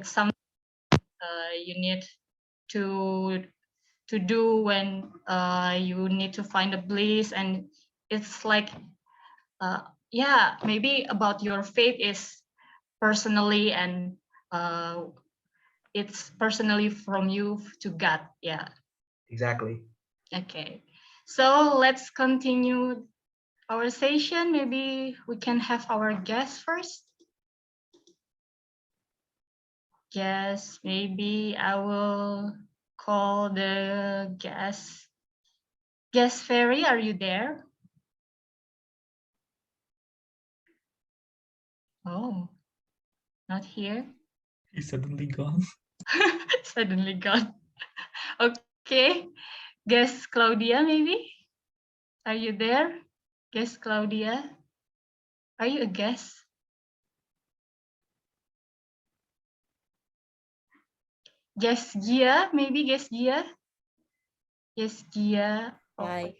something you need to do when you need to find a bliss, and it's like yeah, maybe about your faith is personally, and it's personally from you to God. Yeah. Exactly. Okay, so let's continue our session. Maybe we can have our guest first. Yes, maybe I will call the guest. Guest Fairy, are you there? Oh, not here. He's suddenly gone. Suddenly gone. Okay, guest Claudia, maybe? Are you there? Guest Claudia? Are you a guest? Guest Gia, maybe guest Gia? Yes, Gia. Hi.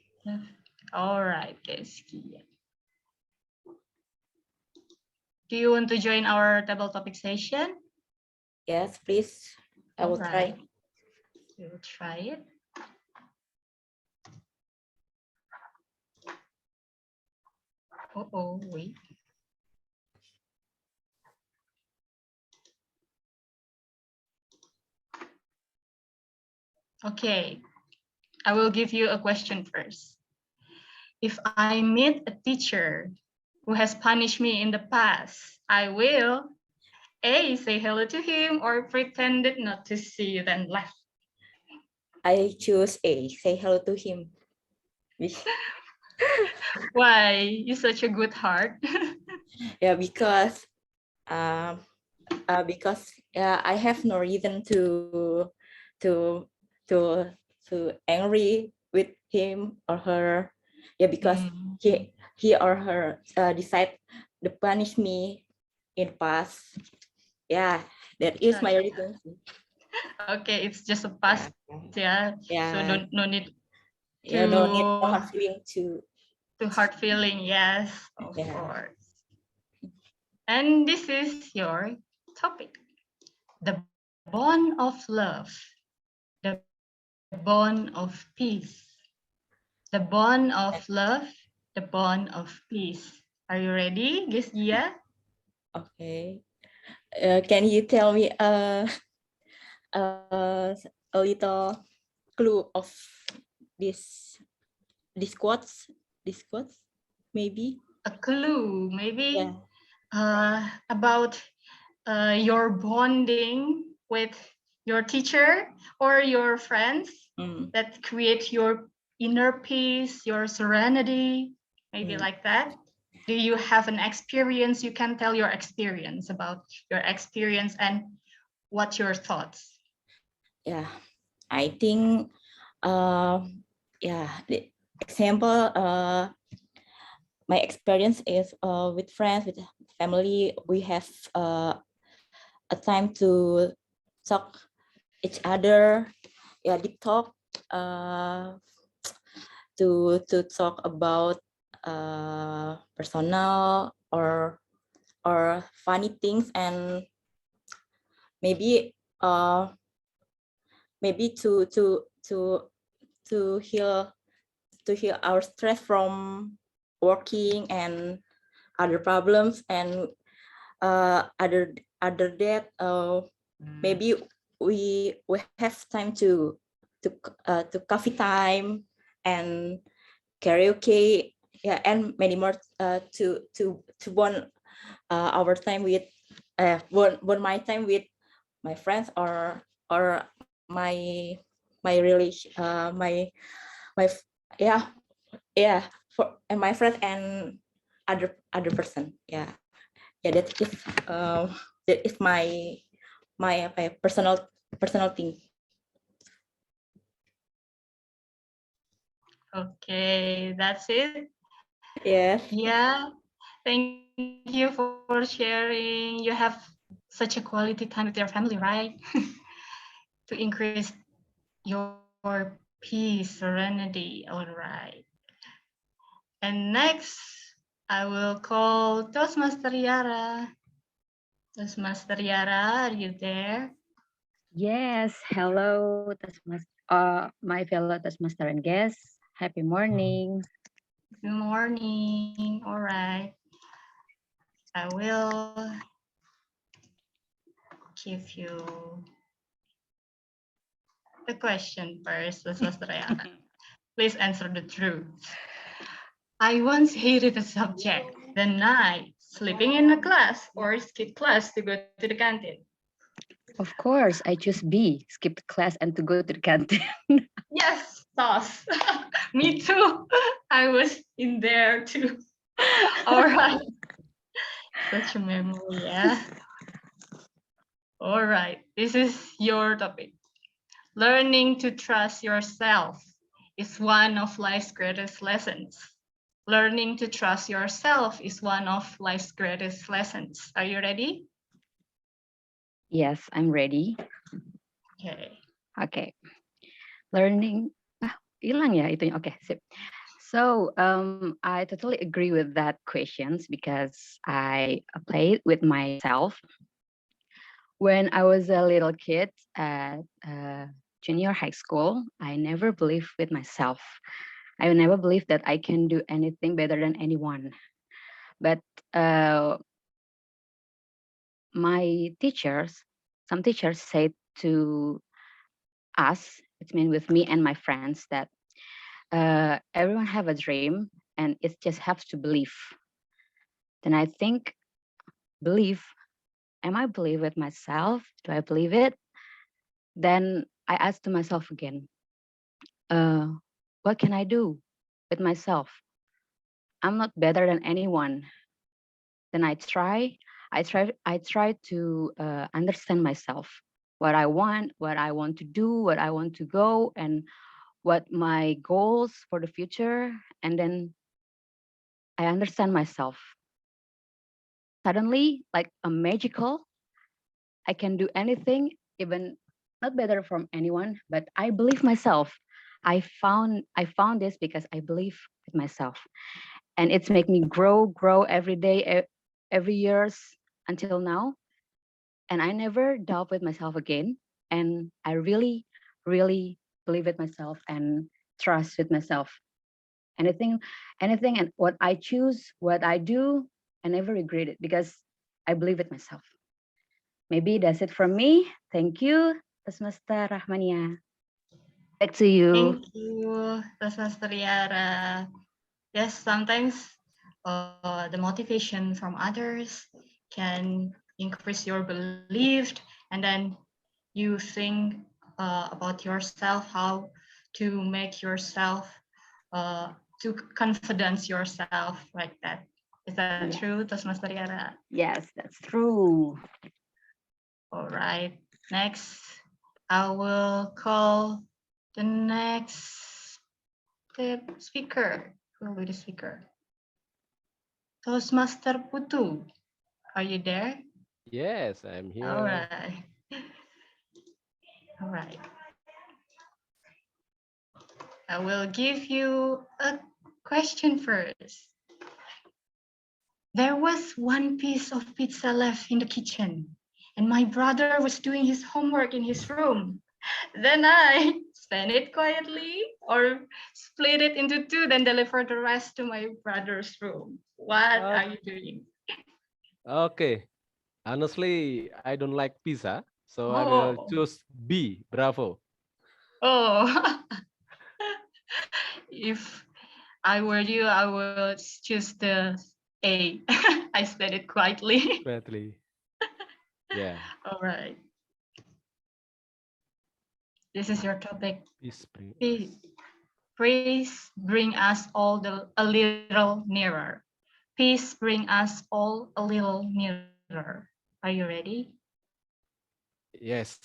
All right, guest Gia. Do you want to join our table topic session? Yes, please. I will try. We will try it. Oh, wait. Okay, I will give you a question first. If I meet a teacher who has punished me in the past, I will A, say hello to him, or pretended not to see, then laugh. I choose A, say hello to him. Why? You such a good heart. Yeah, because I have no reason to to angry with him or her. Yeah, because he or her decide to punish me in past. Yeah, that is my reason. Okay, it's just a past. Yeah. Yeah. So no need. Yeah, no need to no hard feeling to hard feeling. Yes, of yeah. course. And this is your topic, the bond of love, the bond of peace, the bond of love, the bond of peace. Are you ready, Guess Gia? Okay. Can you tell me a little clue of this this quotes? This quotes, maybe? A clue, maybe Yeah. about your bonding with your teacher or your friends that create your inner peace, your serenity, maybe like that. Do you have an experience? You can tell your experience about your experience and what's your thoughts. Yeah, I think yeah, the example my experience is with friends, with family, we have a time to talk each other, yeah, deep talk, to talk about personal or funny things, and maybe maybe to heal our stress from working and other problems, and other that maybe we have time to coffee time and karaoke, yeah, and many more, to bond our time with bond my time with my friends or my relation, yeah, yeah, for and my friend and other person, yeah, yeah, that is my personal thing. Okay, that's it. Yes. Yeah, thank you for sharing. You have such a quality time with your family, right? To increase your peace, serenity. All right. And next, I will call Toastmaster Yara. Toastmaster Yara, are you there? Yes, hello, my fellow Toastmaster and guests. Happy morning. Good morning. All right. I will give you the question first, Toastmaster Yara. Please answer the truth. I once hated a subject, the night, sleeping in the class or skip class to go to the canteen. Of course, I choose B, skip class and to go to the canteen. Yes, sauce. Me too. I was in there too. All right. Such a memory, yeah. All right. This is your topic. Learning to trust yourself is one of life's greatest lessons. Learning to trust yourself is one of life's greatest lessons. Are you ready? Yes, I'm ready. Okay. Okay. Learning. Hilang ya itunya. Okay, sip. So I totally agree with that questions because I played with myself when I was a little kid at junior high school. I never believed with myself. I never believed that I can do anything better than anyone. But my teachers, some teachers said to us, it means with me and my friends, that everyone have a dream and it just has to believe. Then I think, believe, am I believe with myself? Do I believe it? Then I asked to myself again, what can I do with myself? I'm not better than anyone. Then I try to understand myself, what I want to do, what I want to go, and what my goals for the future. And then I understand myself. Suddenly, like a magical, I can do anything, even not better from anyone, but I believe myself. I found this because I believe with myself, and it's make me grow every day, every years until now. And I never doubt with myself again. And I really believe with myself and trust with myself. Anything, and what I choose, what I do, I never regret it because I believe it myself. Maybe that's it from me. Thank you, Toastmaster Rahmania. Back to you. Thank you, Toastmaster Yara. Yes, sometimes the motivation from others can increase your belief, and then you think about yourself, how to make yourself to confidence yourself like that. Is that Yeah. true, Toastmaster Yara? Yes, that's true. All right. Next, I will call the next speaker. Who will be the speaker? Toastmaster Putu, are you there? Yes, I'm here. All right. All right. I will give you a question first. There was one piece of pizza left in the kitchen, and my brother was doing his homework in his room. Then I spent it quietly or split it into two, then deliver the rest to my brother's room. What are you doing? Okay. Honestly, I don't like pizza, so I will Oh. choose B. Bravo. Oh. If I were you, I would choose the A. I spent it quietly. Badly. Yeah. All right. This is your topic. Please bring us all a little nearer. Peace bring us all a little nearer. Are you ready? Yes.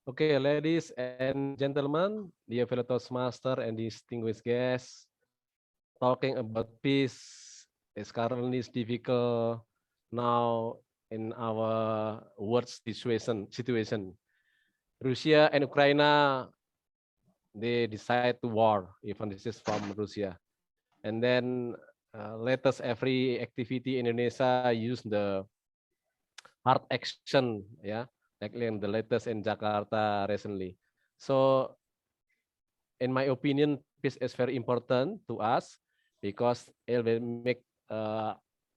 Okay, ladies and gentlemen, dear fellow Toastmaster and distinguished guests, talking about peace is currently difficult now in our world situation. Russia and Ukraine, they decide to war, even this is from Russia. And then latest every activity in Indonesia use the hard action, yeah, like in the latest in Jakarta recently. So in my opinion, peace is very important to us because it will make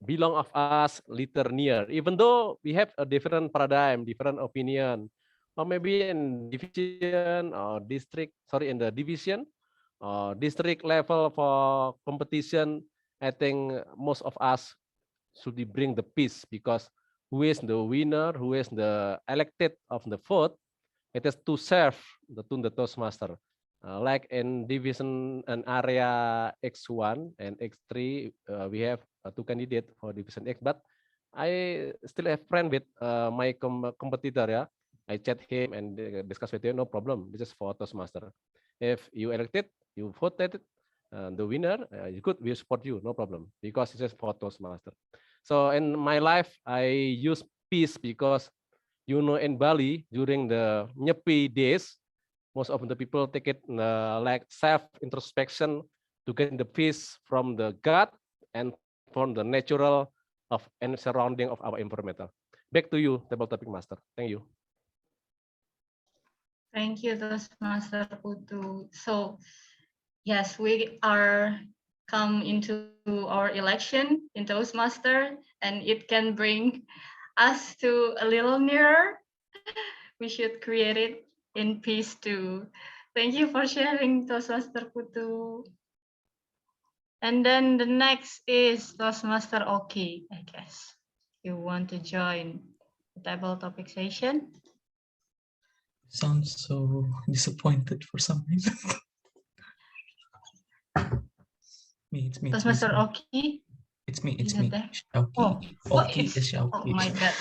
belong of us little near, even though we have a different paradigm, different opinion, or maybe in division or district, sorry, in the division or district level for competition. I think most of us should bring the peace because who is the winner, who is the elected of the vote, it is to serve the Toastmaster. Like in division and area X1 and X3, we have two candidates for division X, but I still have friend with my competitor. Yeah, I chat him and discuss with him. No problem. This is for Toastmaster. If you elected, you voted, the winner, you could we support you. No problem because this is for Toastmaster. So in my life, I use peace because in Bali during the Nyepi days, most of the people take it like self introspection to get the peace from the God and from the natural of and surrounding of our environmental. Back to you, table topic master. Thank you. Thank you, Toastmaster Putu. So yes, we are come into our election in Toastmaster, and it can bring us to a little nearer. We should create it in peace too. Thank you for sharing, Toastmaster Putu. And then the next is Toastmaster Oki, I guess. You want to join the table topic session? Sounds so disappointed for some reason. It's me. Toastmaster Oki? It's me. It's Is it me. there? Shauki. Oh, Oki is oh Shauki. my God.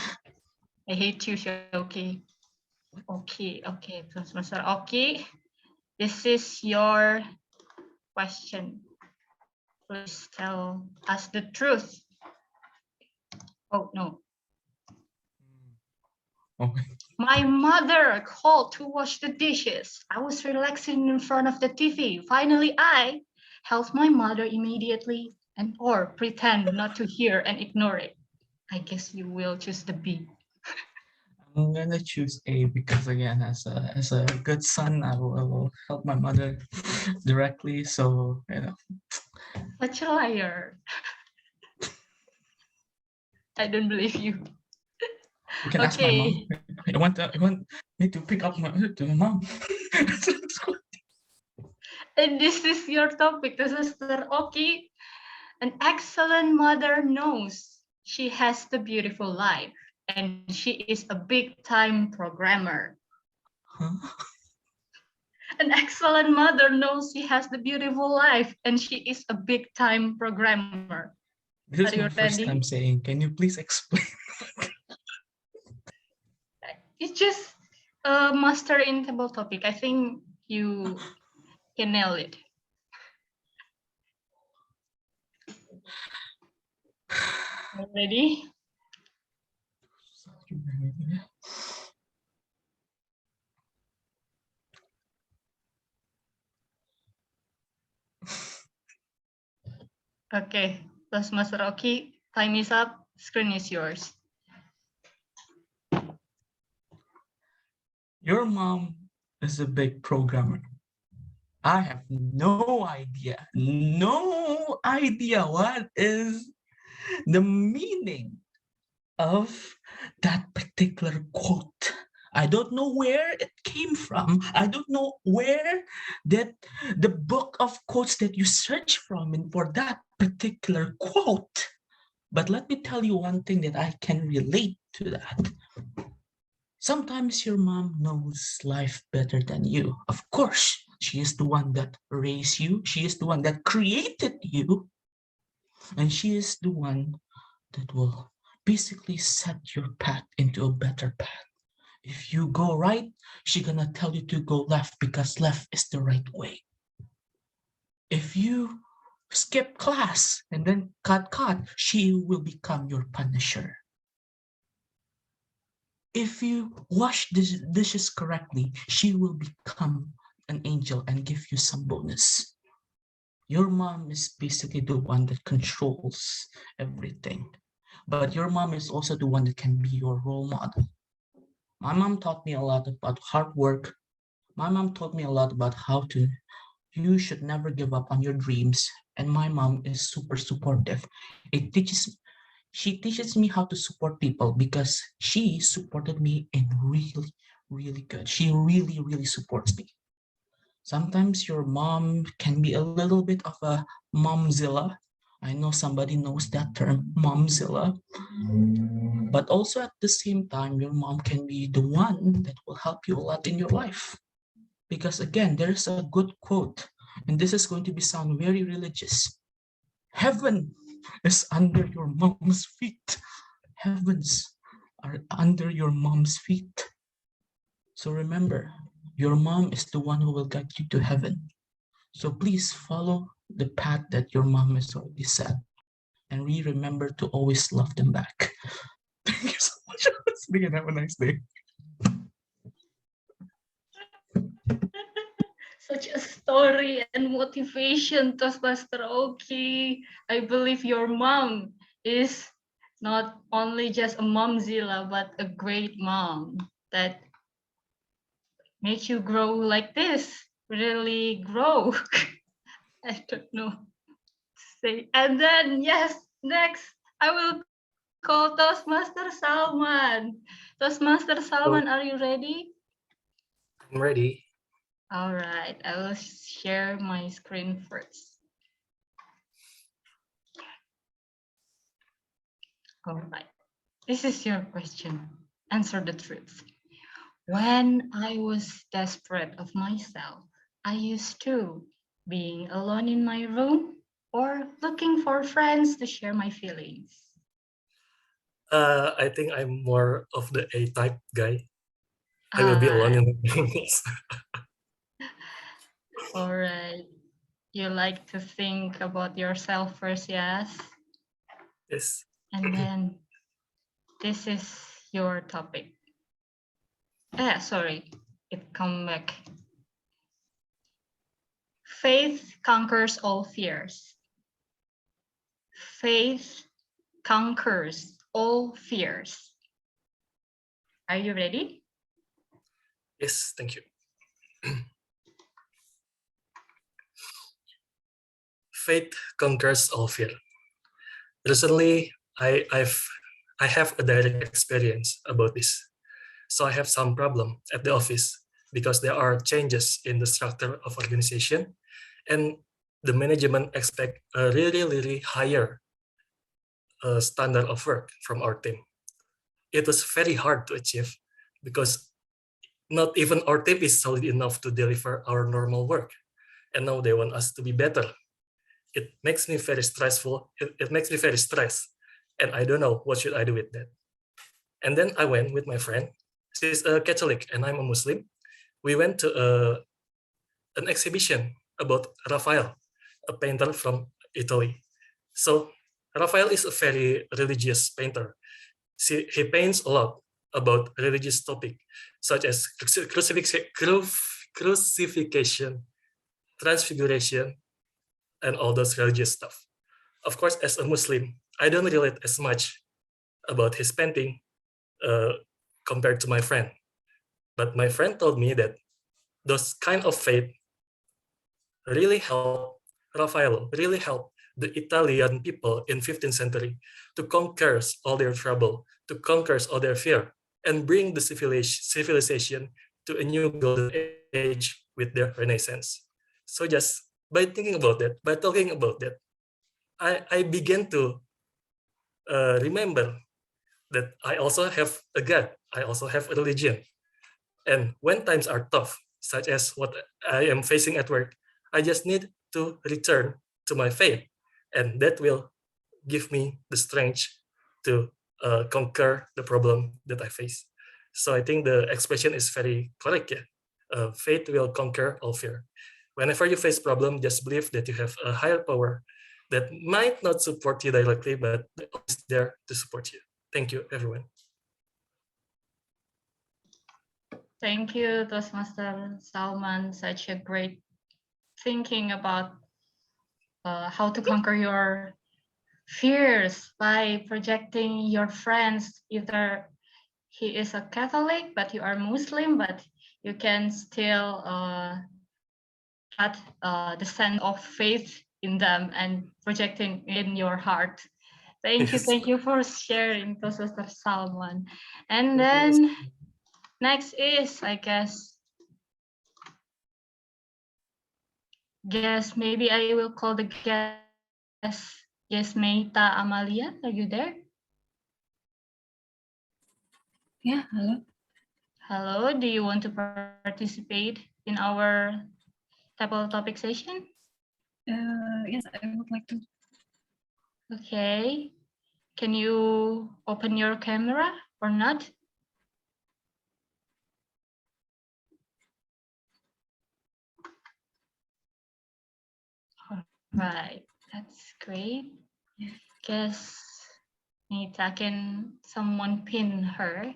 I hate you, Shauki. Okay, Toastmaster Oki. This is your question. Please tell us the truth. Oh, no. Oh, My mother called to wash the dishes. I was relaxing in front of the TV. Finally, I helped my mother immediately and or pretend not to hear and ignore it. I guess you will choose the B. I'm gonna choose A because again, as a good son, I will help my mother directly. So you know, Such a liar. I don't believe you. you can ask my mom. Okay. I want me to pick up my mom. And this is your topic, Sister Oki. An excellent mother knows she has the beautiful life, and she is a big time programmer. An excellent mother knows she has the beautiful life, and she is a big time programmer. This Are is you my first ready? time saying. Can you please explain? It's just a master in table topic. I think you can nail it. Ready? Okay, Toastmaster Oki, time is up. Screen is yours. Your mom is a big programmer. I have no idea what is the meaning of that particular quote. I don't know where it came from. I don't know where that the book of quotes that you search from and for that particular quote. But let me tell you one thing that I can relate to that. Sometimes your mom knows life better than you. Of course, she is the one that raised you. She is the one that created you. And she is the one that will basically set your path into a better path. If you go right, she's gonna tell you to go left because left is the right way. If you skip class and then cut, she will become your punisher. If you wash the dishes correctly, she will become an angel and give you some bonus. Your mom is basically the one that controls everything. But your mom is also the one that can be your role model. My mom taught me a lot about hard work. My mom taught me a lot about you should never give up on your dreams. And my mom is super supportive. She teaches me how to support people because she supported me in really, really good. She really, really supports me. Sometimes your mom can be a little bit of a momzilla. I know somebody knows that term, momzilla. But also at the same time, your mom can be the one that will help you a lot in your life. Because again, there's a good quote, and this is going to be sound very religious. Heaven is under your mom's feet. Heavens are under your mom's feet. So remember, your mom is the one who will guide you to heaven. So please follow the path that your mom has already set. And remember to always love them back. Thank you so much for listening and have a nice day. Such a story and motivation, Toastmaster Oki. I believe your mom is not only just a momzilla, but a great mom that makes you grow like this. Really grow. I don't know to say. And then, yes, next, I will call Toastmaster Salman. Toastmaster Salman, are you ready? I'm ready. All right, I will share my screen first. All right, this is your question. Answer the truth. When I was desperate of myself, I used to being alone in my room or looking for friends to share my feelings. I think I'm more of the A-type guy. I will be alone in the room. All right. You like to think about yourself first, yes? Yes. And then this is your topic. Sorry, it come back. Faith conquers all fears. Faith conquers all fears. Are you ready? Yes, thank you. Faith conquers all fear. Recently, I have a direct experience about this. So I have some problem at the office because there are changes in the structure of organization, and the management expect a really higher standard of work from our team. It was very hard to achieve because not even our team is solid enough to deliver our normal work, and now they want us to be better. It makes me very stressful. It makes me very stressed, and I don't know what should I do with that. And then I went with my friend. She's a Catholic and I'm a Muslim. We went to an exhibition about Raphael, a painter from Italy. So Raphael is a very religious painter. He paints a lot about religious topic, such as crucifixion, transfiguration, and all those religious stuff. Of course, as a Muslim, I don't relate as much about his painting compared to my friend. But my friend told me that those kind of faith really help Raffaello, really help the Italian people in 15th century to conquer all their trouble, to conquer all their fear, and bring the civilization to a new golden age with their Renaissance. So just by thinking about that, by talking about that, I began to remember that I also have a God, I also have a religion. And when times are tough, such as what I am facing at work, I just need to return to my faith, and that will give me the strength to conquer the problem that I face. So I think the expression is very correct. Yeah, faith will conquer all fear. Whenever you face problem, just believe that you have a higher power that might not support you directly, but is there to support you. Thank you, everyone. Thank you, Toastmaster Salman. Such a great thinking about how to conquer your fears by projecting your friends. Either he is a Catholic, but you are Muslim, but you can still get the sense of faith in them and projecting in your heart. Thank you for sharing, Toastmaster Salman. And then next is, I guess maybe I will call the guest. Yes, Meita Amalia, are you there? Yeah, hello. Hello, do you want to participate in our table topic session? Yes, I would like to. Okay. Can you open your camera or not? All right, that's great. Guess Nita, can someone pin her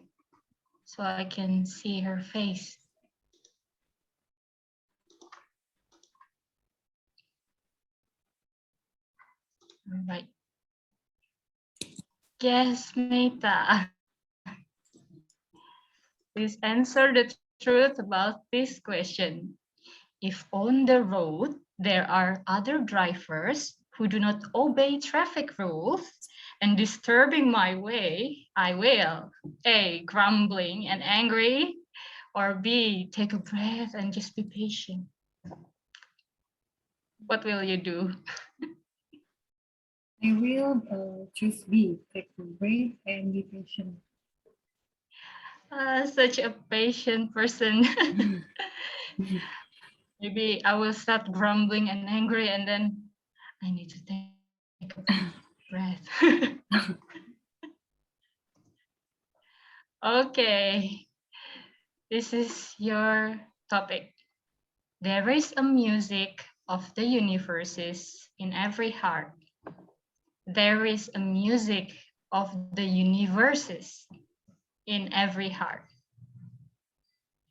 so I can see her face? All right. Yes, Nita. Please answer the truth about this question. If on the road there are other drivers who do not obey traffic rules and disturbing my way, I will A, grumbling and angry, or B, take a breath and just be patient. What will you do? I will choose B, take a break and be patient. Such a patient person. Maybe I will start grumbling and angry, and then I need to take a breath. Okay, this is your topic. There is a music of the universes in every heart. There is a music of the universes in every heart.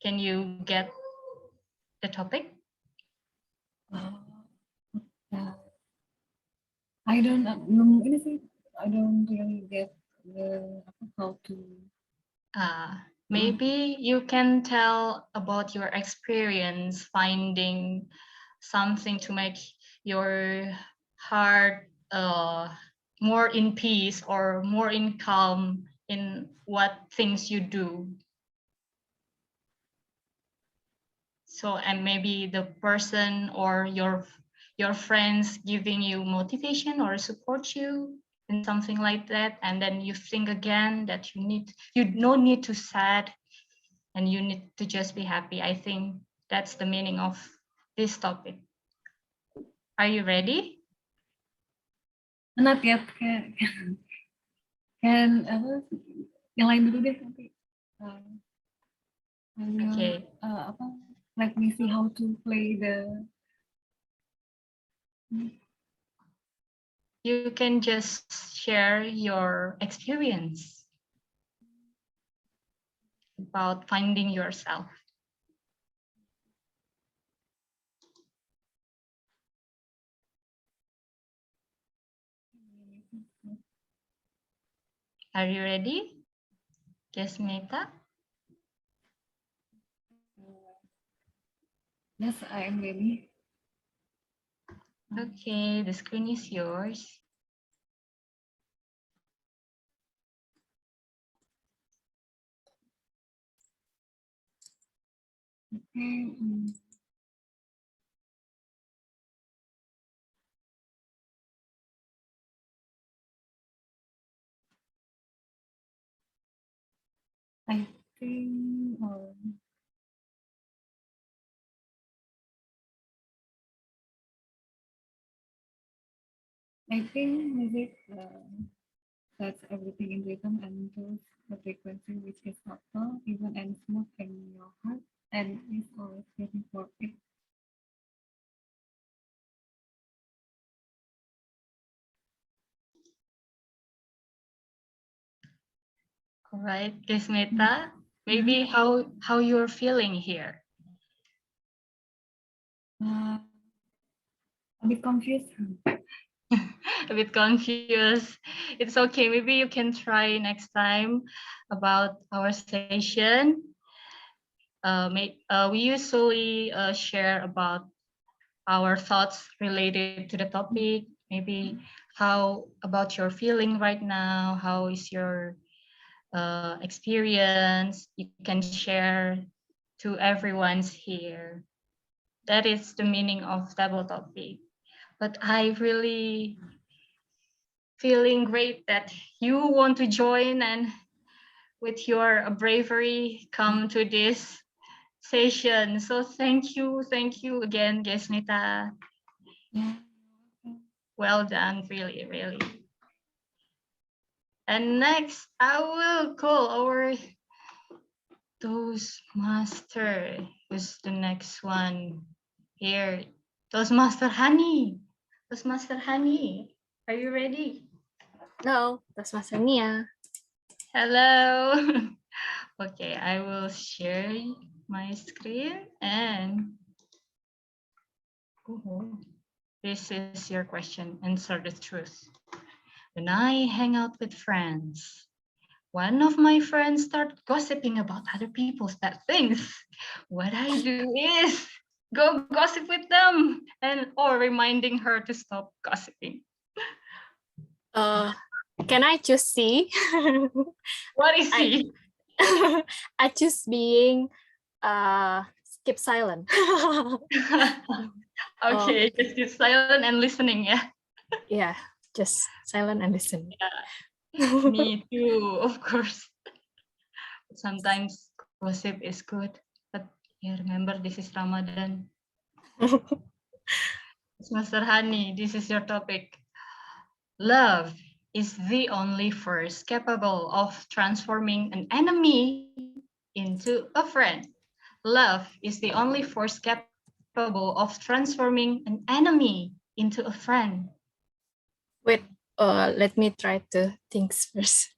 Can you get the topic? I don't I don't really get the how to. Maybe you can tell about your experience finding something to make your heart more in peace or more in calm in what things you do. So, and maybe the person or your friends giving you motivation or support you in something like that, and then you think again that you don't need to sad and you need to just be happy. I think that's the meaning of this topic. Are you ready? Not yet. Can apa? Yang lain dulu deh nanti. Okay. Let me see how to play the. You can just share your experience about finding yourself. Are you ready? Kesmeta? Yes, I am ready. Okay, the screen is yours. Okay. I think. I think music sets everything in rhythm and shows the frequency which is subtle, even and smooth in your heart, and is always waiting for it. All right, Kesmeta, maybe how you're feeling here? A bit confused. A bit confused. It's okay. Maybe you can try next time about our session. We usually share about our thoughts related to the topic. Maybe how about your feeling right now? How is your experience? You can share to everyone's here. That is the meaning of table topic. But I really feeling great that you want to join and with your bravery come to this session. So thank you again, Gesmita. Well done, really, really. And next, I will call our Toastmaster. Who's the next one here? Toastmaster Hani. Toastmaster Hani, are you ready? No, Toastmaster Nia. Hello. Okay, I will share my screen and this is your question. Answer the truth. When I hang out with friends, one of my friends start gossiping about other people's bad things. What I do is go gossip with them or reminding her to stop gossiping. Can I choose C? What is C? I choose being keep silent. Okay, just keep silent and listening, yeah? Yeah, just silent and listen. Yeah. Me too, of course. Sometimes gossip is good, but yeah, remember this is Ramadan. Master Hani, this is your topic. Love is the only force capable of transforming an enemy into a friend. Love is the only force capable of transforming an enemy into a friend. Wait, let me try to think first.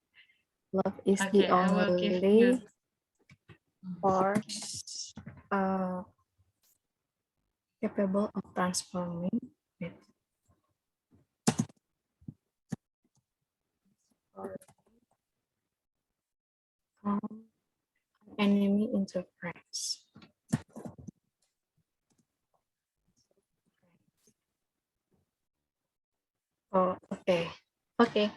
Love is Okay, the I will give you Force capable of transforming it or from enemy into friends. Oh, okay. Okay.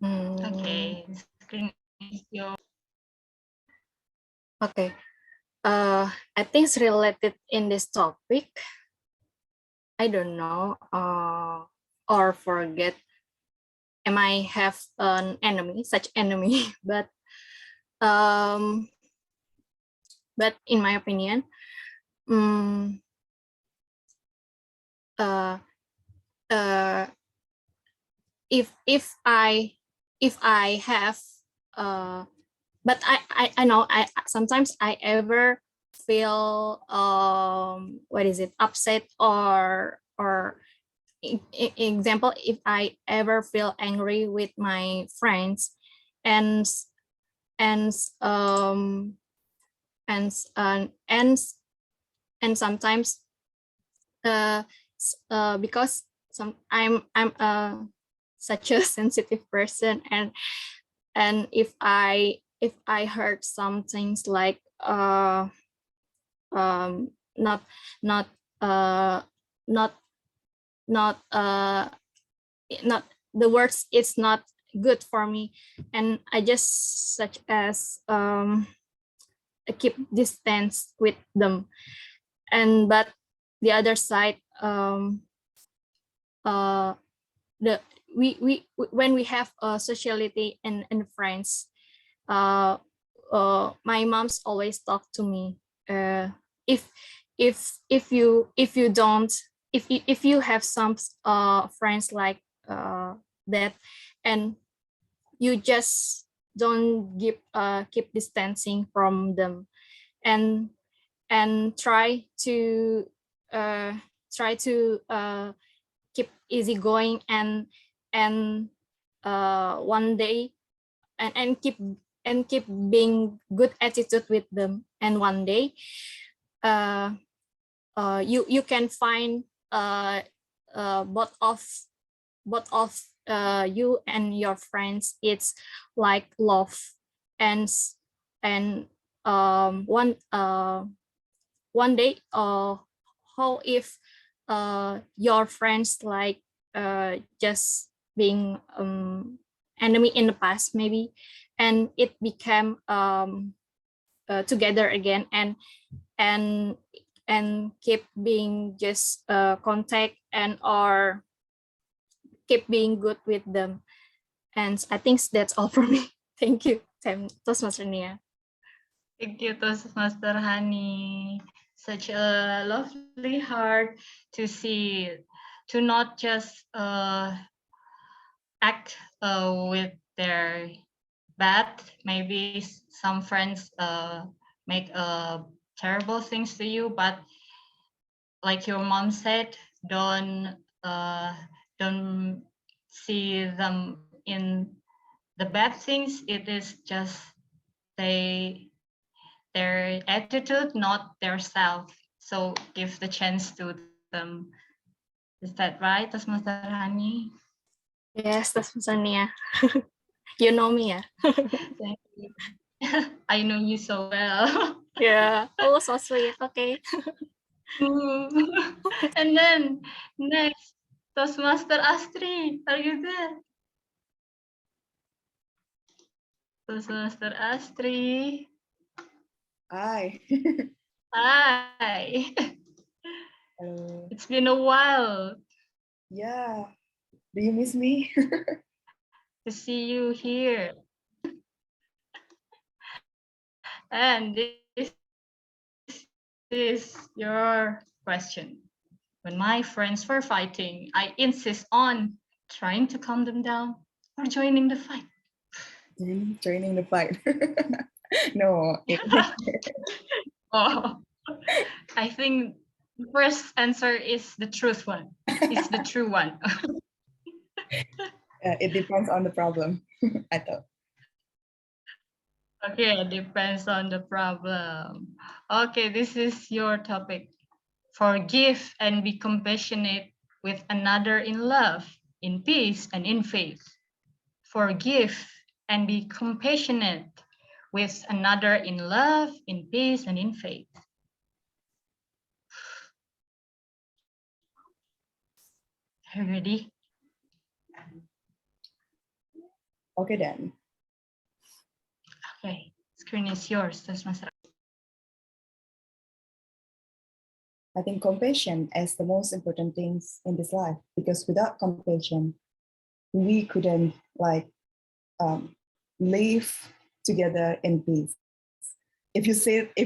Okay, screen is your. Okay. I think it's related in this topic. I don't know. Or forget. Am I have an enemy, such enemy? But in my opinion, uh, if I have but I know I sometimes I ever feel what is it, upset or example, if I ever feel angry with my friends and and um and and and sometimes because I'm such a sensitive person, and if I heard some things like not not uh not not not the words, it's not good for me, and I just such as keep distance with them. And but the other side, the we when we have a sociality and friends, my mom's always talk to me, if if you don't, if you have some friends like that, and you just don't keep distancing from them, and try to uh, keep easy going, and one day, and keep being good attitude with them, and one day you can find both of you and your friends, it's like love, and and one day, how if your friends like just being enemy in the past maybe, and it became together again, and keep being just contact, and or keep being good with them. And I think that's all for me. Thank you, Toastmaster Nia. Thank you, Toastmaster Hani. Such a lovely heart to see, to not just act with their bad. Maybe some friends make terrible things to you, but like your mom said, don't see them in the bad things. It is just their attitude, not their self. So give the chance to them. Is that right, Toastmaster Hani? Yes, Toastmaster Nia. You know me, yeah. Thank you. I know you so well. Yeah. Oh, so sweet. Okay. And then next, Toastmaster Astri, are you there? Toastmaster Astri. Hi. Hi. Hello. It's been a while Yeah. Do you miss me? to see you here. And this is your question. When my friends were fighting, I insist on trying to calm them down or joining the fight. Joining the fight. No. Oh, I think the first answer is the truth one. It's the true one. It depends on the problem. I thought. Okay, depends on the problem. Okay, this is your topic. Forgive and be compassionate with another in love, in peace, and in faith. Forgive and be compassionate with another in love, in peace, and in faith. Are you ready? Okay then. Okay, screen is yours, Toastmaster. I think compassion is the most important things in this life, because without compassion, we couldn't live together in peace. If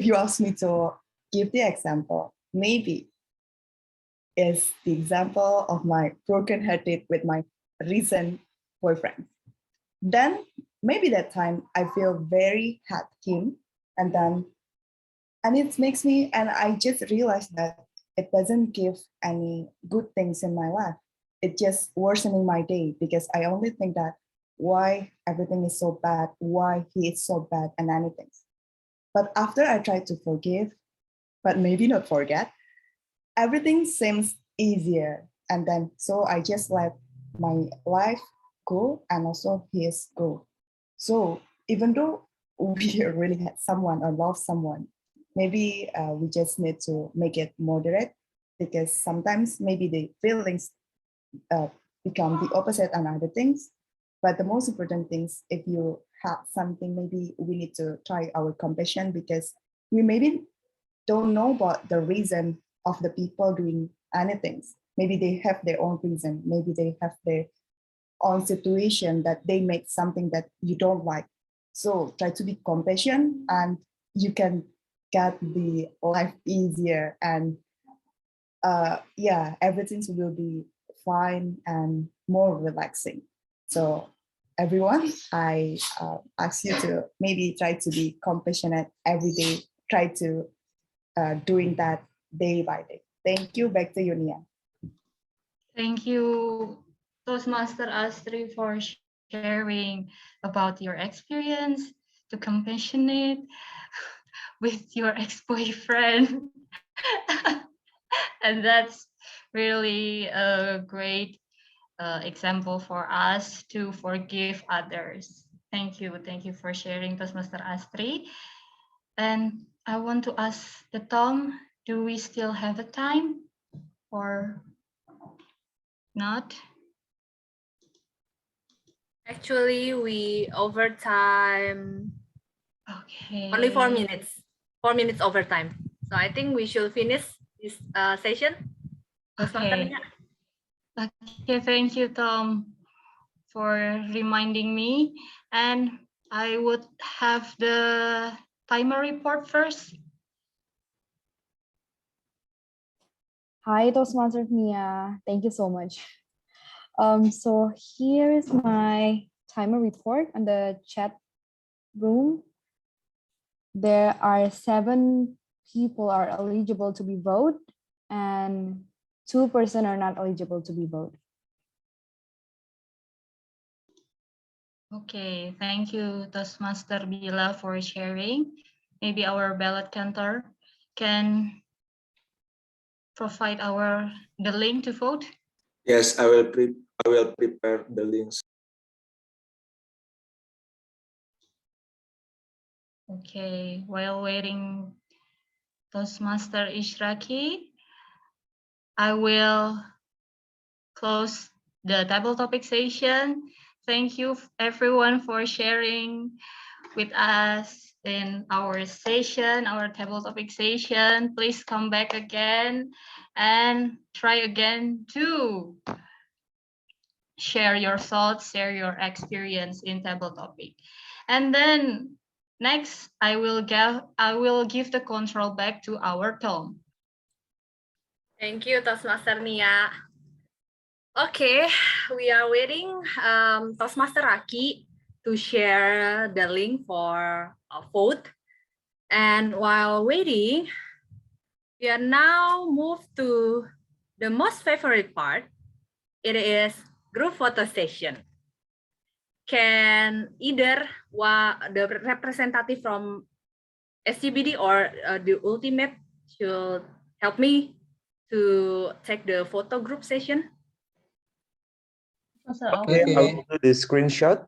you ask me to give the example, maybe is the example of my broken hearted with my recent boyfriend. Then maybe that time I feel very at him, and it makes me, and I just realized that it doesn't give any good things in my life. It just worsening my day, because I only think that why everything is so bad, why he is so bad, and anything. But after I try to forgive, but maybe not forget, everything seems easier. And then so I just let my life go, and also his go. So even though we really had someone or love someone, maybe we just need to make it moderate, because sometimes maybe the feelings become the opposite and other things. But the most important things, if you have something, maybe we need to try our compassion, because we maybe don't know about the reason of the people doing anything. Maybe they have their own reason. Maybe they have their own situation that they make something that you don't like. So try to be compassionate, and you can get the life easier, and everything will be fine and more relaxing. So everyone, I ask you to maybe try to be compassionate every day. Try to doing that day by day. Thank you. Back to you, Nia. Thank you, Toastmaster Astri, for sharing about your experience to compassionate with your ex-boyfriend. And that's really a great example for us to forgive others. Thank you. Thank you for sharing, Toastmaster Astri. And I want to ask the Tom, do we still have a time or not? Actually, we overtime. Okay. Only 4 minutes. 4 minutes overtime. So I think we should finish this session. Okay. Okay, thank you, Tom, for reminding me. And I would have the timer report first. Hi, Toastmasters Nia. Thank you so much. So here is my timer report on the chat room. There are 7 people are eligible to be voted, and 2% are not eligible to be voted. Okay, thank you, Toastmaster Bila, for sharing. Maybe our ballot counter can provide the link to vote. Yes, I will prepare the links. Okay, while waiting Toastmaster Ishraki, I will close the table topic session. Thank you everyone for sharing with us in our session, our table topic session. Please come back again and try again to share your thoughts, share your experience in table topic. And then next, I will give the control back to our Tom. Thank you, Toastmaster Nia. Okay, we are waiting Toastmaster Raki to share the link for a vote. And while waiting, we are now moved to the most favorite part. It is group photo session. can either the representative from SCBD or the ultimate should help me to take the photo group session. Okay, I will do the screenshot.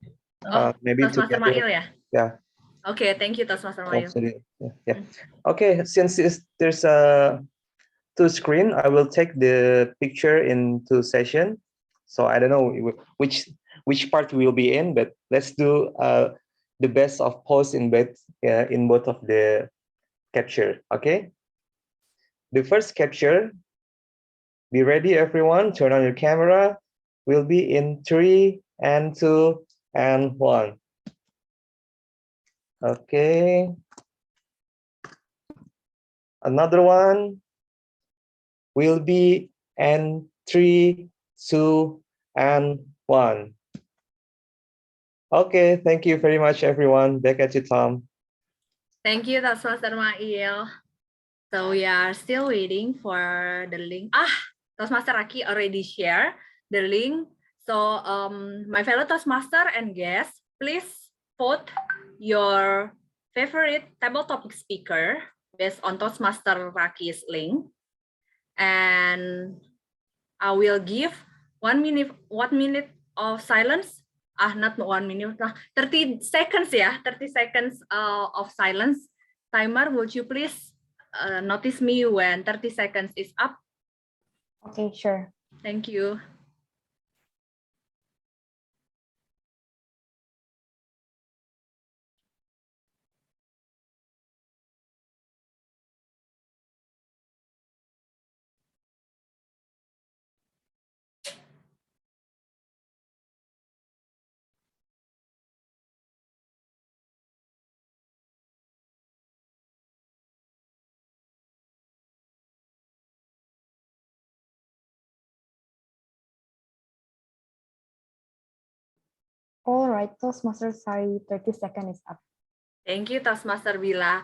Maybe Toastmaster together. Mail ya? Yeah. Okay, thank you Toastmaster Mail. Yeah. Okay, since there's two screen, I will take the picture in two session. So I don't know which part we will be in, but let's do the best of pose in both of the capture. Okay. The first capture. Be ready, everyone. Turn on your camera. We'll be in 3 and 2 and 1. Okay. Another one will be in 3, 2, and 1. Okay, thank you very much, everyone. Back at you, Tom. Thank you, Toastmaster Mail. So we are still waiting for the link. Toastmaster Aki already shared the link. So my fellow Toastmaster and guests, please vote your favorite table topic speaker based on Toastmaster Raki's link. And I will give 1 minute of silence. Not 1 minute, 30 seconds ya, 30 seconds of silence. Timer, would you please notice me when 30 seconds is up? Okay, sure. Thank you. All right, Toastmaster Sari, 30 seconds is up. Thank you, Toastmaster Bila.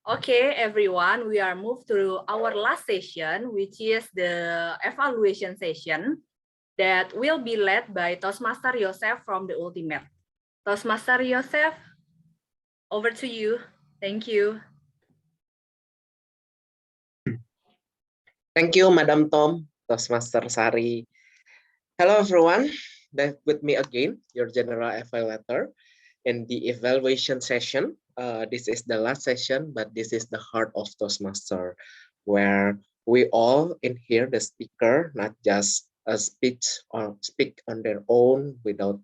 Okay, everyone, we are moved to our last session, which is the evaluation session that will be led by Toastmaster Yosef from the Ultimate. Toastmaster Yosef, over to you. Thank you. Thank you, Madam Tom, Toastmaster Sari. Hello, everyone. Back with me again, your general evaluator in the evaluation session. This is the last session, but this is the heart of Toastmaster, where we all in here, the speaker, not just speak on their own without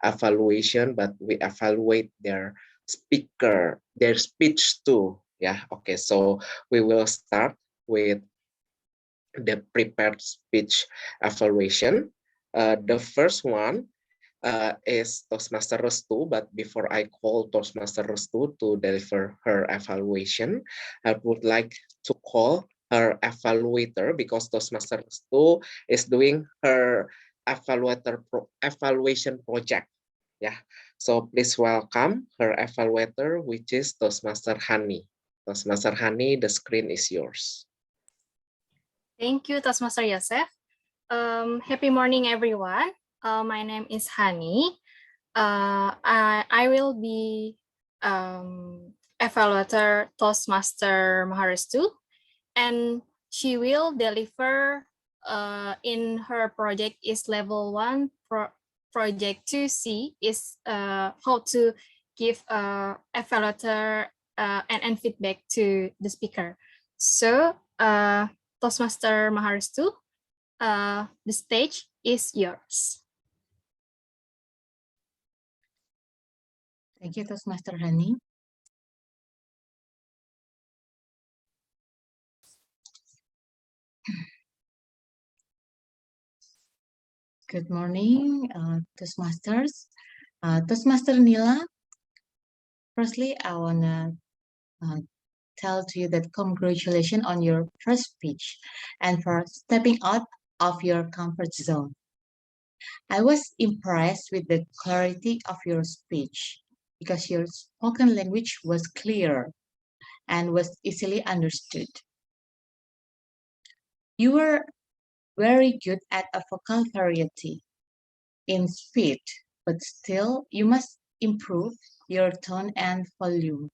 evaluation, but we evaluate their speaker, their speech too. Yeah. Okay. So we will start with the prepared speech evaluation. The first one is Toastmaster Restu, but before I call Toastmaster Restu to deliver her evaluation, I would like to call her evaluator because Toastmaster Restu is doing her evaluation project. Yeah, so please welcome her evaluator, which is Toastmaster Hani. Toastmaster Hani, the screen is yours. Thank you, Toastmaster Yosef. Happy morning, everyone. My name is Hani. I will be evaluator Toastmaster Maharestu, and she will deliver in her project is level 1. Project 2C is how to give evaluator and feedback to the speaker. So Toastmaster Maharestu, the stage is yours. Thank you, Toastmaster Hani. Good morning, Toastmasters. Toastmaster Nila, firstly, I want to tell to you that congratulations on your first speech and for stepping out of your comfort zone. I was impressed with the clarity of your speech because your spoken language was clear and was easily understood. You were very good at a vocal variety in speed, but still you must improve your tone and volume,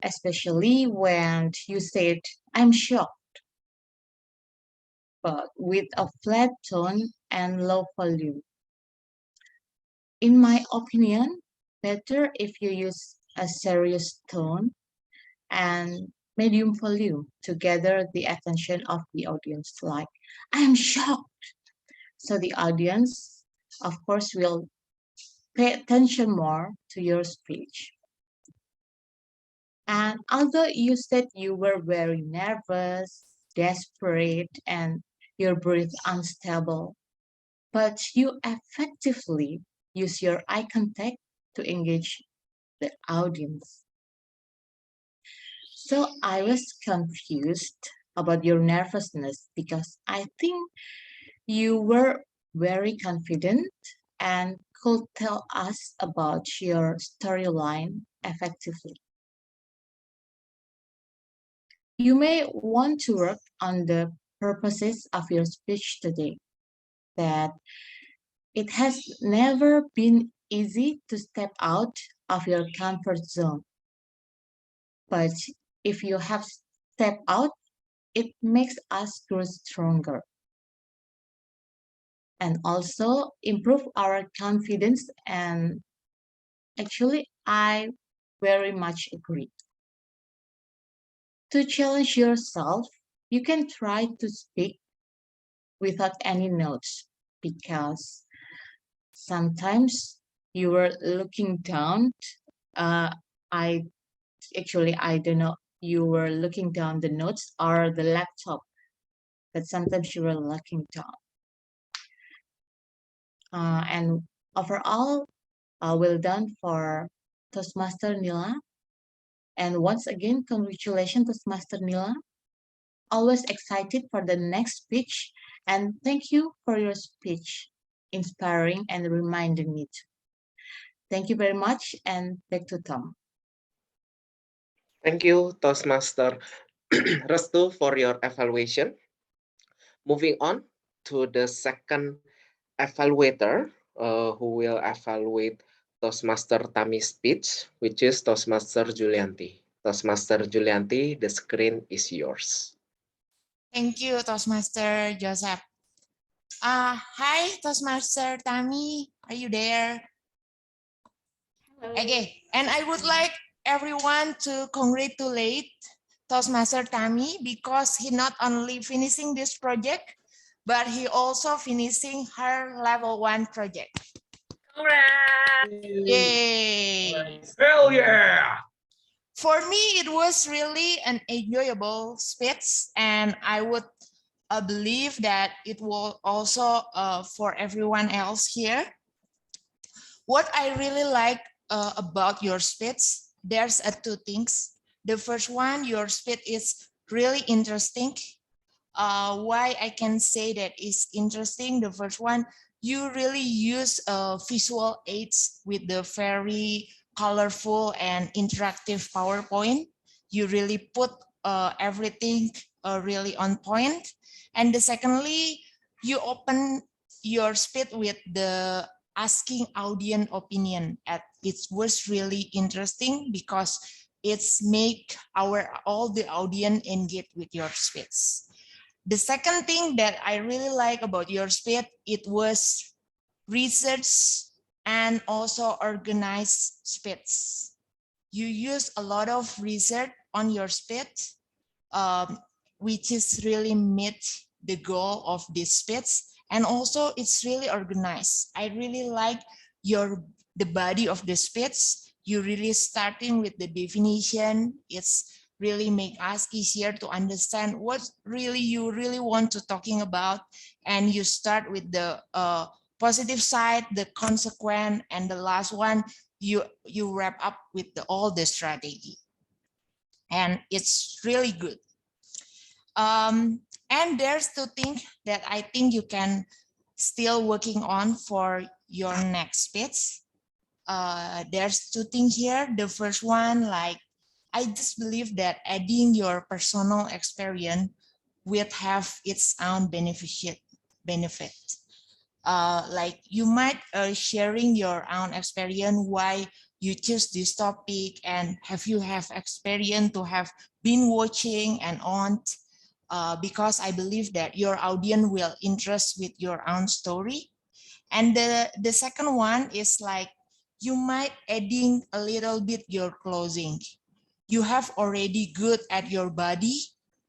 especially when you said, I'm shocked, but with a flat tone and low volume. In my opinion, better if you use a serious tone and medium volume to gather the attention of the audience, like, I am shocked. So the audience, of course, will pay attention more to your speech. And although you said you were very nervous, desperate, and your breath unstable, but you effectively use your eye contact to engage the audience. So I was confused about your nervousness because I think you were very confident and could tell us about your storyline effectively. You may want to work on the purposes of your speech today, that it has never been easy to step out of your comfort zone. But if you have stepped out, it makes us grow stronger and also improve our confidence. And actually, I very much agree. To challenge yourself, you can try to speak without any notes because sometimes you were looking down. I don't know, you were looking down the notes or the laptop, but sometimes you were looking down. And overall, well done for Toastmaster Nila. And once again, congratulations Toastmaster Nila. Always excited for the next speech. And thank you for your speech, inspiring and reminding me too. Thank you very much, and back to Tom. Thank you, Toastmaster Restu, for your evaluation. Moving on to the second evaluator, who will evaluate Toastmaster Tami's speech, which is Toastmaster Julianti. Toastmaster Julianti, the screen is yours. Thank you, Toastmaster Joseph. Hi, Toastmaster Tami. Are you there? Okay, and I would like everyone to congratulate Toastmaster Tami because he not only finishing this project, but he also finishing her level 1 project. Congrats! Yay! Hell yeah! For me, it was really an enjoyable speech, and I would believe that it will also for everyone else here. What I really like about your speech, there's two things. The first one, your speech is really interesting. Why I can say that is interesting? The first one, you really use visual aids with the very colorful and interactive PowerPoint. You really put everything really on point. And the secondly, you open your speech with the asking audience opinion. It was really interesting because it's make all the audience engage with your speech. The second thing that I really like about your speech, it was research and also organized speech. You use a lot of research on your speech, which is really meet the goal of this speech. And also it's really organized. I really like the body of the speech. You really starting with the definition. It's really make us easier to understand what really you really want to talking about. And you start with the positive side, the consequent, and the last one, you wrap up with all the strategy. And it's really good. And there's two things that I think you can still working on for your next speech. There's two things here. The first one, like, I just believe that adding your personal experience will have its own benefit. like you might sharing your own experience why you choose this topic, and have you have experience to have been watching and on, because I believe that your audience will interest with your own story. And the second one is like you might adding a little bit your clothing. You have already good at your body,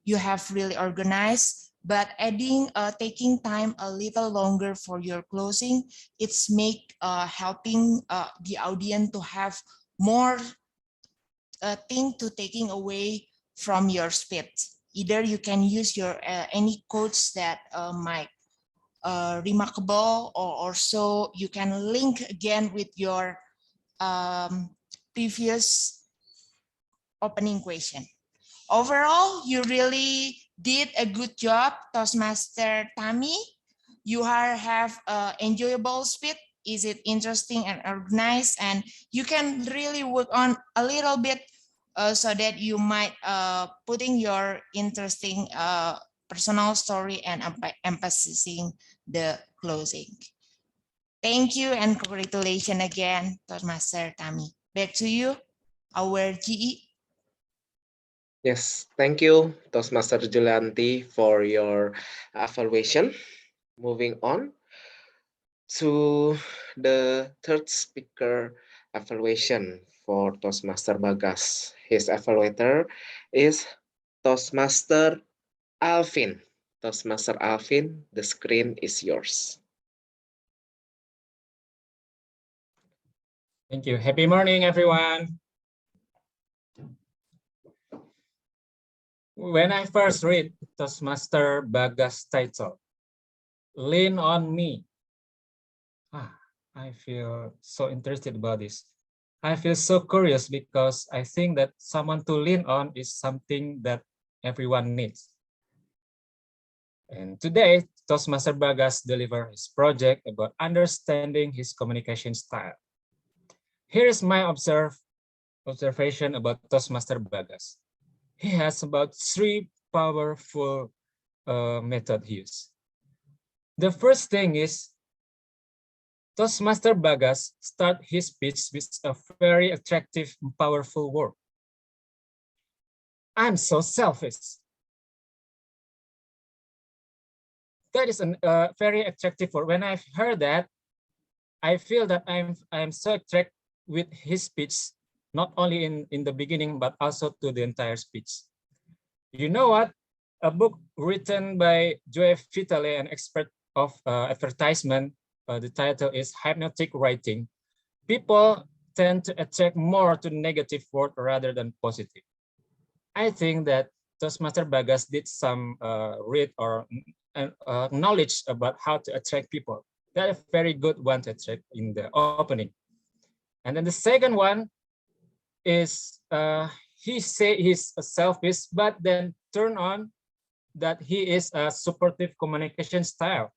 you have really organized, but adding taking time a little longer for your closing, it's make helping the audience to have more thing to taking away from your speech. Either you can use your any quotes that might remarkable, or also you can link again with your previous opening question. Overall, you really did a good job, Toastmaster Tami. You have enjoyable speed. Is it interesting and organized? And you can really work on a little bit so that you might putting your interesting personal story and emphasizing the closing. Thank you and congratulations again, Toastmaster Tami. Back to you, our GE. Yes, thank you, Toastmaster Julianti, for your evaluation. Moving on to the third speaker evaluation for Toastmaster Bagas. His evaluator is Toastmaster Alvin. Toastmaster Alvin, the screen is yours. Thank you. Happy morning, everyone. When I first read Toastmaster Bagas' title, Lean on Me, I feel so interested about this. I feel so curious because I think that someone to lean on is something that everyone needs. And today, Toastmaster Bagas delivered his project about understanding his communication style. Here is my observation about Toastmaster Bagas. He has about 3 powerful methods used. The first thing is Toastmaster Bagas start his speech with a very attractive and powerful word. I'm so selfish. That is a very attractive word. When I've heard that, I feel that I'm so attracted with his speech, not only in the beginning, but also to the entire speech. You know what? A book written by Joe Vitale, an expert of advertisement, the title is Hypnotic Writing. People tend to attract more to negative word rather than positive. I think that Toastmaster Bagas did some read or knowledge about how to attract people. That's a very good one to attract in the opening. And then the second one is he say he's selfish, but then turn on that he is a supportive communication style.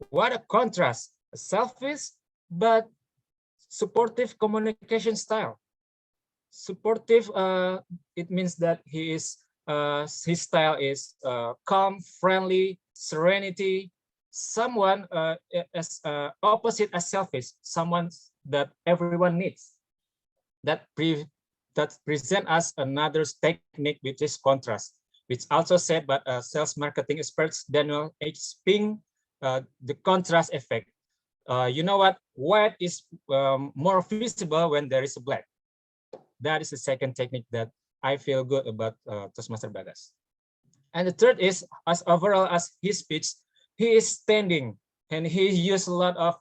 What a contrast, selfish, but supportive communication style. Supportive, it means that he is, his style is calm, friendly, serenity, someone as opposite as selfish, someone that everyone needs. That present us another technique which is contrast, which also said by sales marketing experts Daniel H. Ping, the contrast effect. You know what? White is more visible when there is a black. That is the second technique that I feel good about Toastmaster Bagas. And the third is, as overall as his speech, he is standing and he used a lot of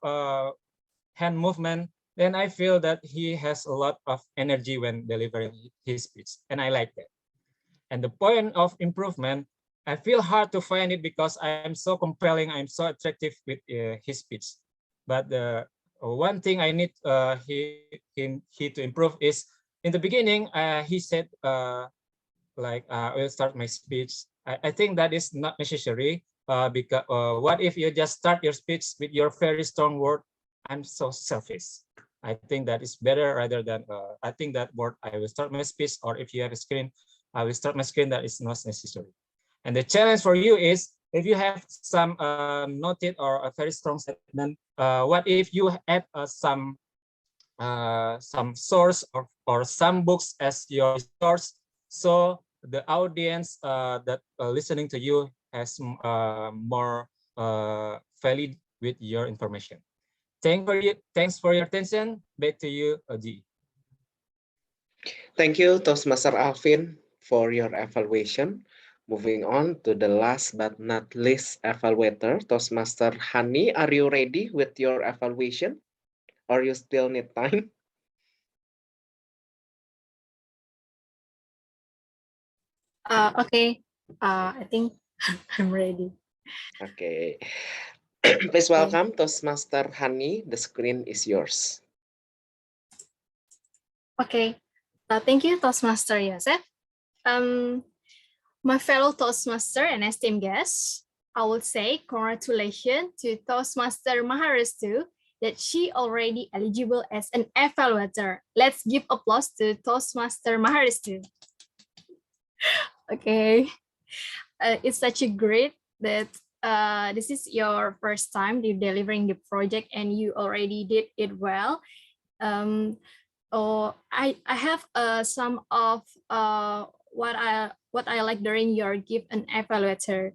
hand movement. Then I feel that he has a lot of energy when delivering his speech, and I like that. And the point of improvement, I feel hard to find it because I'm so compelling, I'm so attractive with his speech. But the one thing I need he to improve is, in the beginning, he said, like, I will start my speech. I think that is not necessary because what if you just start your speech with your very strong word, I'm so selfish. I think that is better rather than, I think that word, I will start my speech, or if you have a screen, I will start my screen, that is not necessary. And the challenge for you is, if you have some noted or a very strong statement, what if you add some source or some books as your source, so the audience that listening to you has more valid with your information. Thanks for your attention. Back to you, G. Thank you, Toastmaster Alvin, for your evaluation. Moving on to the last but not least evaluator, Toastmaster Hani, are you ready with your evaluation? Or you still need time? Okay. I think I'm ready. Okay. Please welcome Toastmaster Hani. The screen is yours. Okay. Thank you, Toastmaster Yosef. My fellow Toastmaster and esteemed guests, I would say congratulations to Toastmaster Maharestu that she already eligible as an evaluator. Let's give applause to Toastmaster Maharestu. Okay. It's such a great that this is your first time delivering the project and you already did it well. I have some of what I like during your give an evaluator.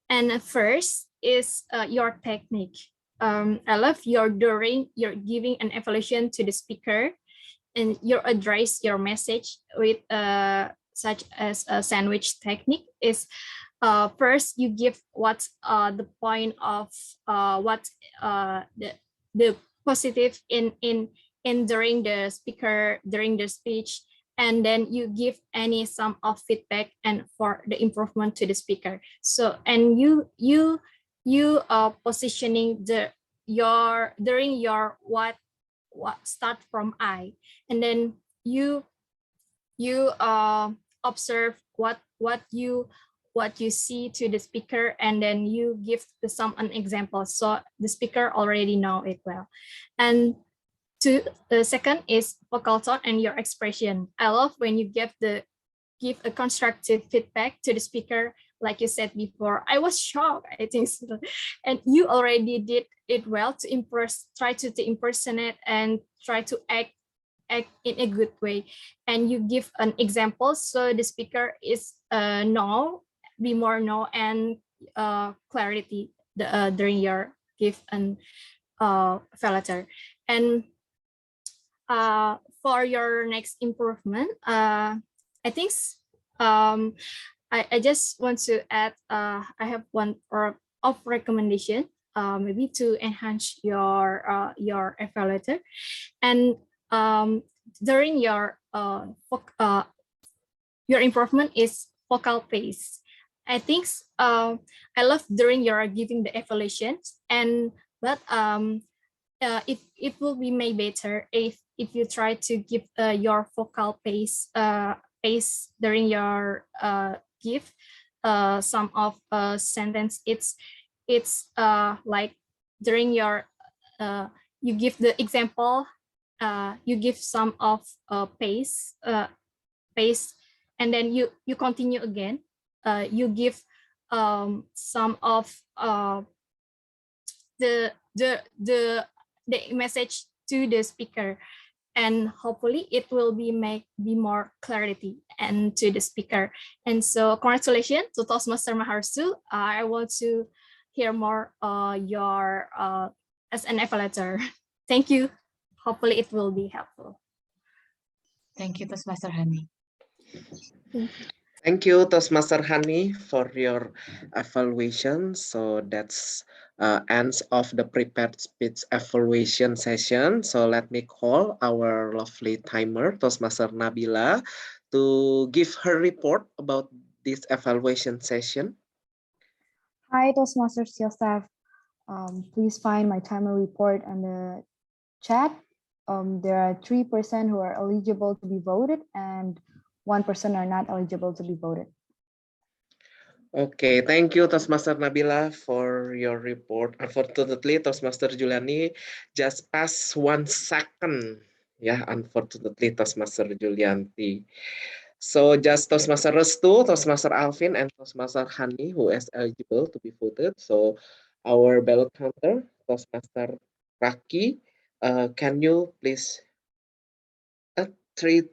And first is your technique. I love during your giving an evaluation to the speaker and you address your message with such as a sandwich technique is first you give what's the point of what the positive in during the speaker during the speech, and then you give any sum of feedback and for the improvement to the speaker. So and you positioning your during your what start from I, and then you observe what you see to the speaker, and then you give an example so the speaker already know it well. And the second is vocal tone and your expression. I love when you give a constructive feedback to the speaker. Like you said before, I was shocked, I think so. And you already did it well to try to impersonate and try to act in a good way. And you give an example so the speaker is be more know and clarity during your give an evaluator. And for your next improvement, I think I just want to add I have one of recommendation maybe to enhance your evaluator. And during your improvement is vocal pace. I think I love during your giving the evaluations, and but it will be made better if you try to give your vocal pace during your give some of sentence. It's like during your you give the example, you give some of pace, and then you continue again. You give some of the message to the speaker, and hopefully it will be more clarity and to the speaker. And so congratulations to Toastmaster Maharsu. I want to hear more your as an evaluator. Thank you. Hopefully it will be helpful. Thank you, Toastmaster Hani. Thank you, Toastmaster Hani, for your evaluation. So that's ends of the prepared speech evaluation session. So let me call our lovely timer, Toastmaster Nabila, to give her report about this evaluation session. Hi, Toastmasters staff. Please find my timer report on the chat. There are 3% who are eligible to be voted and 1% are not eligible to be voted. Okay, thank you, Toastmaster Nabila, for your report. Unfortunately, Toastmaster Juliani just passed 1 second. Yeah, unfortunately, Toastmaster Julianti. So just Toastmaster Restu, Toastmaster Alvin, and Toastmaster Hani who is eligible to be voted. So our ballot counter, Toastmaster Raki, can you please three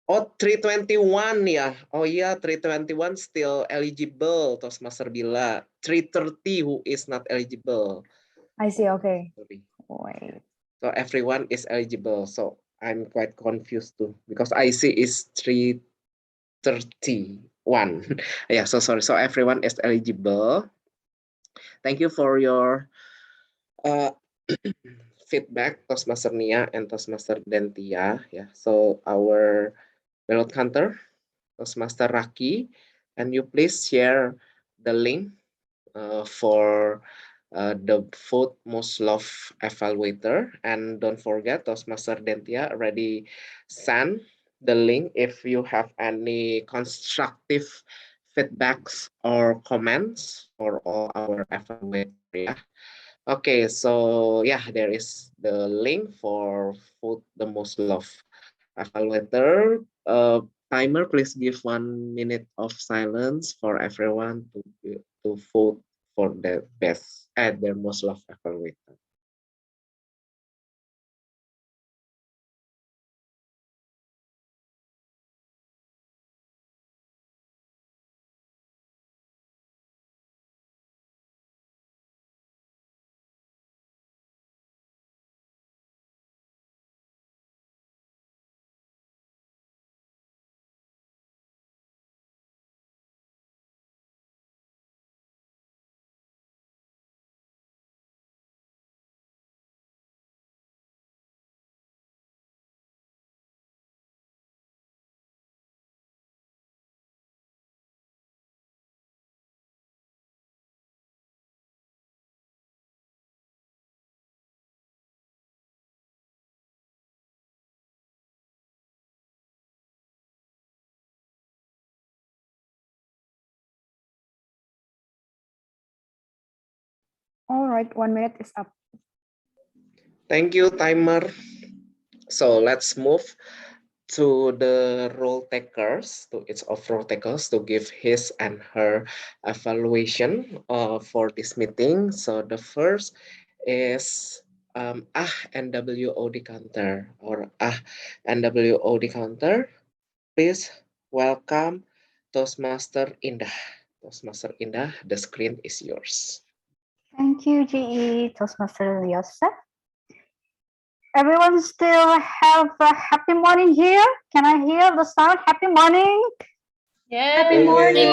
321 ya. Oh iya, 321 still eligible, Toastmaster Bila. 330 who is not eligible. I see. Okay. Sorry. Wait. So everyone is eligible. So I'm quite confused too because I see is 331. Yeah, so sorry. So everyone is eligible. Thank you for your feedback, Toastmaster Nia and Toastmaster Dentia. Yeah, so our ballot counter, Toastmaster Raki, and you please share the link for the vote most loved evaluator, and don't forget Toastmaster Dentia already sent the link if you have any constructive feedbacks or comments for all our evaluator. Yeah. Okay, so yeah, there is the link for vote the most loved evaluator. Timer, please give 1 minute of silence for everyone to vote for the best and their most loved evaluator. All right, 1 minute is up. Thank you, timer. So let's move to the role takers, to each of role takers to give his and her evaluation for this meeting. So the first is NWOD counter or NWOD counter. Please welcome Toastmaster Indah. Toastmaster Indah, the screen is yours. Thank you, GE Toastmaster Yosef. Everyone still have a happy morning here? Can I hear the sound? Happy morning. Happy morning.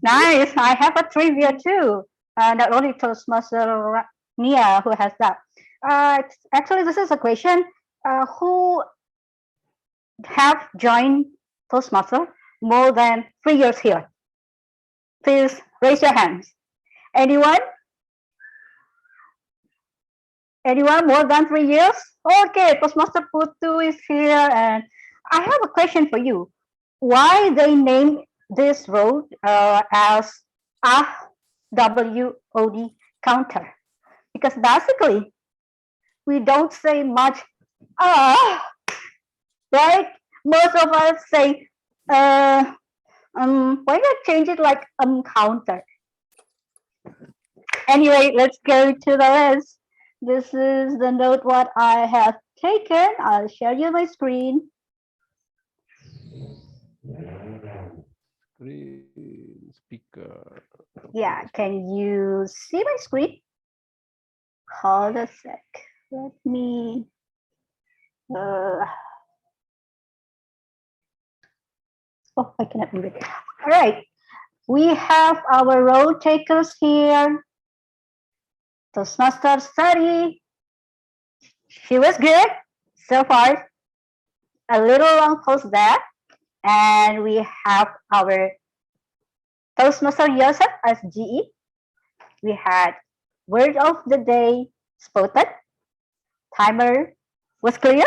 Nice. I have a trivia too. Not only Toastmaster Nia who has that. Actually, this is a question. Who have joined Toastmaster more than 3 years here? Please raise your hands. Anyone? Anyone more than 3 years? Okay, Toastmaster Putu is here, and I have a question for you. Why they name this road as WOD counter? Because basically, we don't say much right? Most of us say why not change it like counter? Anyway, let's go to the list. This is the note what I have taken. I'll share you my screen. Screen speaker. Yeah, can you see my screen? Hold a sec. Let me. Oh, I cannot move it. All right. We have our role takers here. Toastmaster study. She was good so far. A little long post that. And we have our Toastmaster Joseph as GE. We had word of the day spotted. Timer was clear.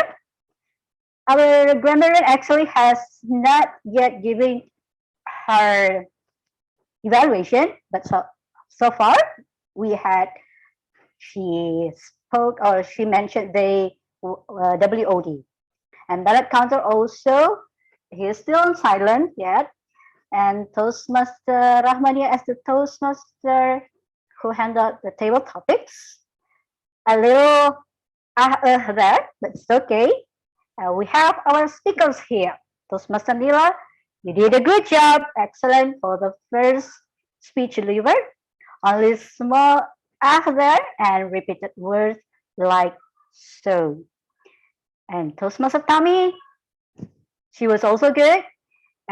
Our grammarian actually has not yet given her evaluation, but so far we had, she spoke or she mentioned the WOD. And ballot counter also, he is still on silent yet. And Toastmaster Rahmania as the Toastmaster who handled the table topics. A little there, but it's okay. We have our speakers here. Toastmaster Nila, you did a good job. Excellent for the first speech delivered. Only small there and repeated words like so. And Toastmaster Tami, she was also good.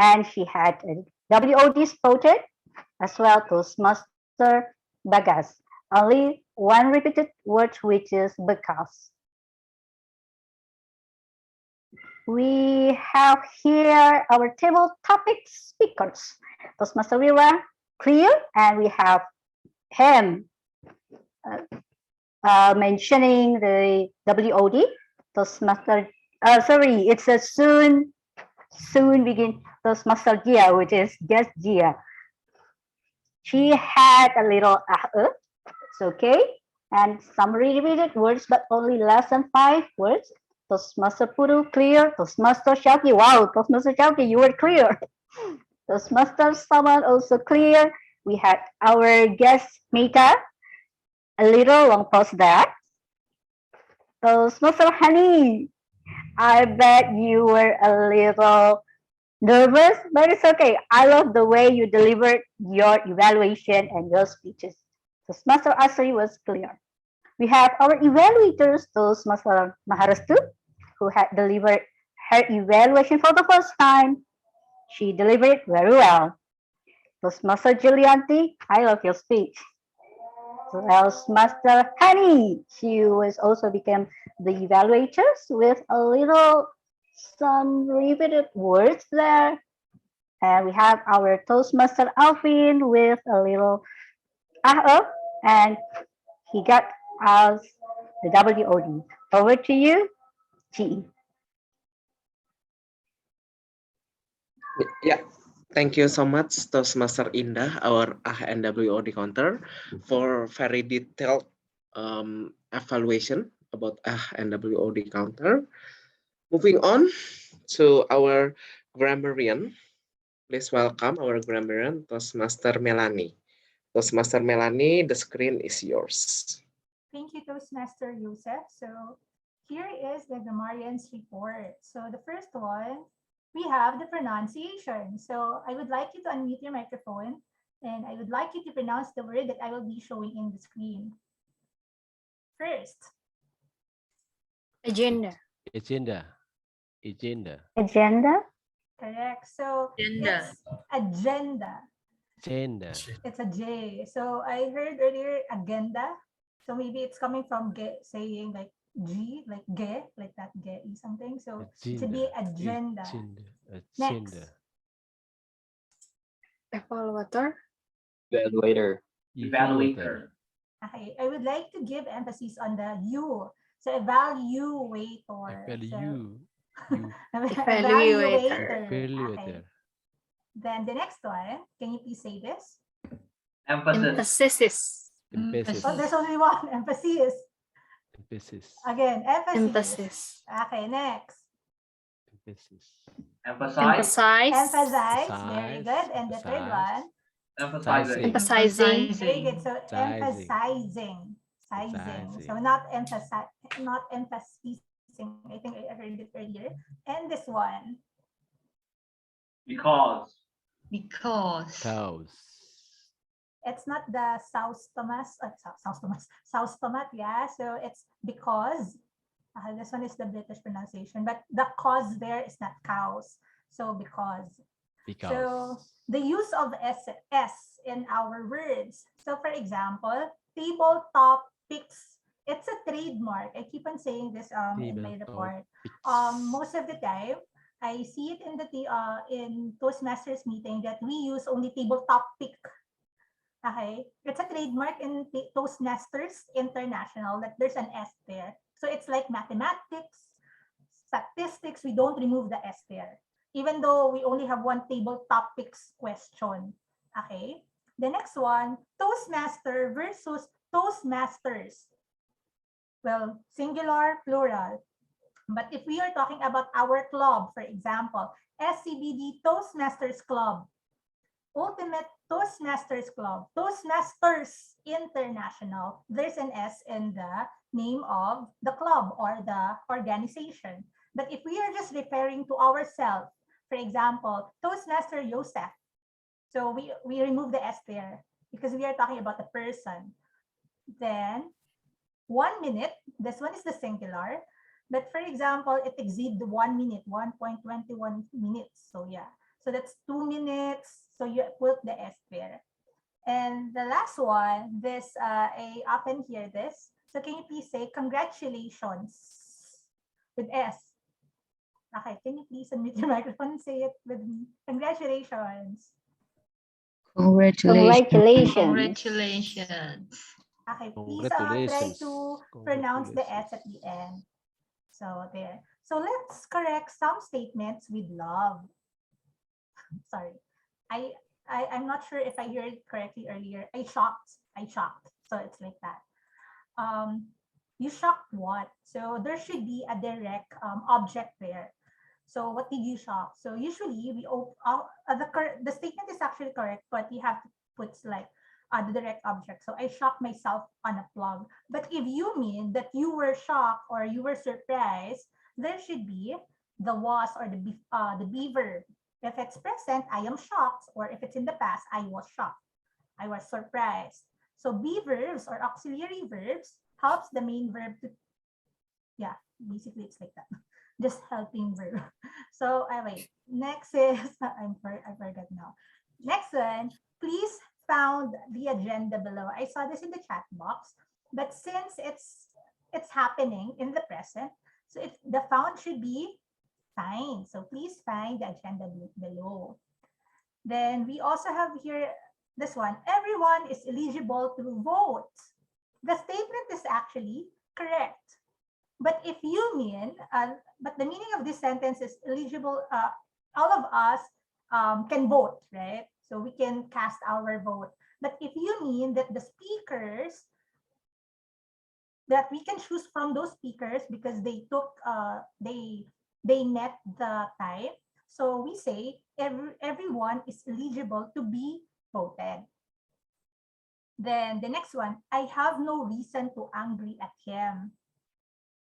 And she had a WOD spotted as well. Toastmaster Bagas. Only one repeated word, which is Bagas. We have here our table topic speakers. Toastmaster Wira, clear, and we have him mentioning the WOD. Toastmaster, sorry, it's a soon begin. Toastmaster Gia, which is guest Gia. She had a little it's okay, and some repeated words, but only less than 5 words. Toastmaster Puru, clear. Toastmaster Shaki, wow, Toastmaster Shaki, you were clear. Toastmaster Saman, also clear. We had our guest Meta, a little long pause there. Toastmaster Honey, I bet you were a little nervous, but it's okay. I love the way you delivered your evaluation and your speeches. Toastmaster Asri was clear. We have our evaluators, Toastmaster Maharastu, who had delivered her evaluation for the first time. She delivered very well. Toastmaster Julianti, I love your speech. Toastmaster Honey, she was also became the evaluators with a little some repeated words there. And we have our Toastmaster Alvin with a little and he got us the WOD. Over to you, G. Yeah, thank you so much, Toastmaster Indah, our NWOD counter, for very detailed evaluation about NWOD counter. Moving on to our grammarian. Please welcome our grammarian, Toastmaster Melanie. Toastmaster Melanie, the screen is yours. Thank you, Toastmaster Yusef. So here is the grammarian's report. So the first one, we have the pronunciation. So I would like you to unmute your microphone and I would like you to pronounce the word that I will be showing in the screen. First. Agenda. Agenda. Agenda. Agenda. Correct. So Agenda. it's agenda. Agenda. It's a J. So I heard earlier agenda. So maybe it's coming from saying like G, like ge, like that ge something. So it should be agenda. Next. Evaluator. Evaluator. Okay, I would like to give emphasis on the U. So evaluator. Evaluator. Okay. Then the next one, can you please say this? Emphasis. Oh, there's only one, emphasis. Again, emphasis. Okay, next. Emphasize. Very good. And the third one? Emphasizing. Very good. So emphasizing. So not emphasizing. I think I heard it earlier. And this one? Because. It's not the South Thomas, yeah. So it's because. This one is the British pronunciation, but the cause there is not cows. So because. So the use of S in our words. So for example, table topics. It's a trademark. I keep on saying this in my report. Most of the time, I see it in Toastmasters meeting that we use only table topic. Okay, it's a trademark in Toastmasters International that there's an S there. So it's like mathematics, statistics. We don't remove the S there, even though we only have one table topics question. Okay, the next one, Toastmaster versus Toastmasters. Well, singular, plural. But if we are talking about our club, for example, SCBD Toastmasters Club, Ultimate Toastmasters Club, Toastmasters International, there's an S in the name of the club or the organization. But if we are just referring to ourselves, for example, Toastmaster Joseph, so we remove the S there because we are talking about the person. Then 1 minute, this one is the singular, but for example, it exceeds 1 minute, 1.21 minutes. So yeah, so that's 2 minutes. So you put the S there. And the last one, this I often hear this. So can you please say congratulations with S? Okay, can you please unmute your microphone and say it with me? Congratulations. Congratulations. Congratulations. Okay, please try to pronounce the S at the end. So there. So let's correct some statements with love. Sorry. I'm not sure if I heard it correctly earlier. I shocked. So it's like that. You shocked what? So there should be a direct object there. So what did you shock? So usually the statement is actually correct, but you have to put like the direct object. So I shocked myself on a plug. But if you mean that you were shocked or you were surprised, there should be the was or the be verb. If it's present, I am shocked, or if it's in the past, I was shocked. I was surprised. So be verbs or auxiliary verbs helps the main verb to, yeah, basically it's like that. Just helping verb. So wait, next is, I forgot now. Next one, please found the agenda below. I saw this in the chat box, but since it's happening in the present, so the found should be fine. So please find the agenda below. Then we also have here this one. Everyone is eligible to vote. The statement is actually correct. But if you mean, but the meaning of this sentence is eligible, all of us can vote, right? So we can cast our vote. But if you mean that the speakers, that we can choose from those speakers because they took, they met the time. So we say everyone is eligible to be voted. Then the next one, I have no reason to angry at him.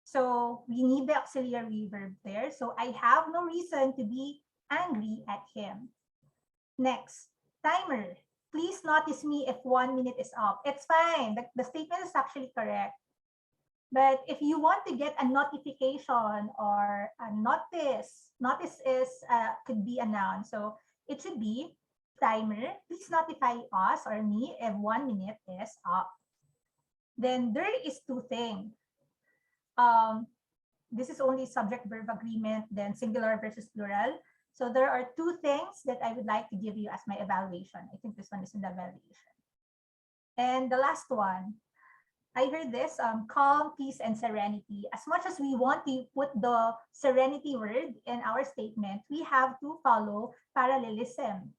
So we need the auxiliary verb there. So I have no reason to be angry at him. Next, timer. Please notice me if 1 minute is up. It's fine. The statement is actually correct. But if you want to get a notification or a notice is could be a noun. So it should be timer. Please notify us or me if 1 minute is up. Then there is two things. This is only subject verb agreement, then singular versus plural. So there are two things that I would like to give you as my evaluation. I think this one is in the evaluation. And the last one, I heard this, calm, peace, and serenity. As much as we want to put the serenity word in our statement, we have to follow parallelism.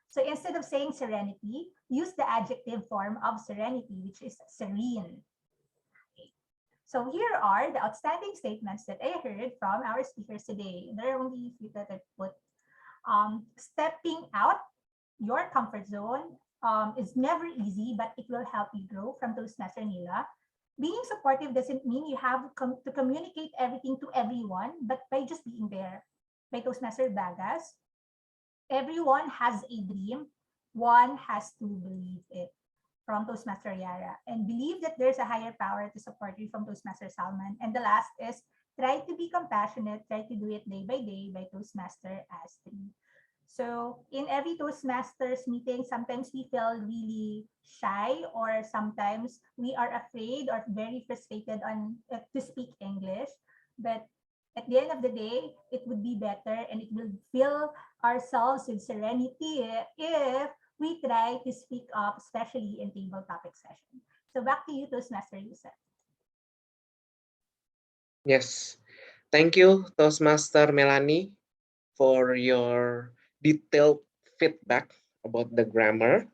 So instead of saying serenity, use the adjective form of serenity, which is serene. So here are the outstanding statements that I heard from our speakers today. There are only a few that I put. Stepping out your comfort zone is never easy, but it will help you grow from Toastmaster Nila. Being supportive doesn't mean you have to communicate everything to everyone, but by just being there. By Toastmaster Bagas, everyone has a dream. One has to believe it. From Toastmaster Yara, and believe that there's a higher power to support you from Toastmaster Salman. And the last is try to be compassionate, try to do it day by Toastmaster Astrid. So in every Toastmasters meeting, sometimes we feel really shy, or sometimes we are afraid or very frustrated to speak English. But at the end of the day, it would be better and it will fill ourselves with serenity if we try to speak up, especially in table topic session. So back to you, Toastmaster Yusuf. Yes. Thank you, Toastmaster Melanie, for your detailed feedback about the grammar.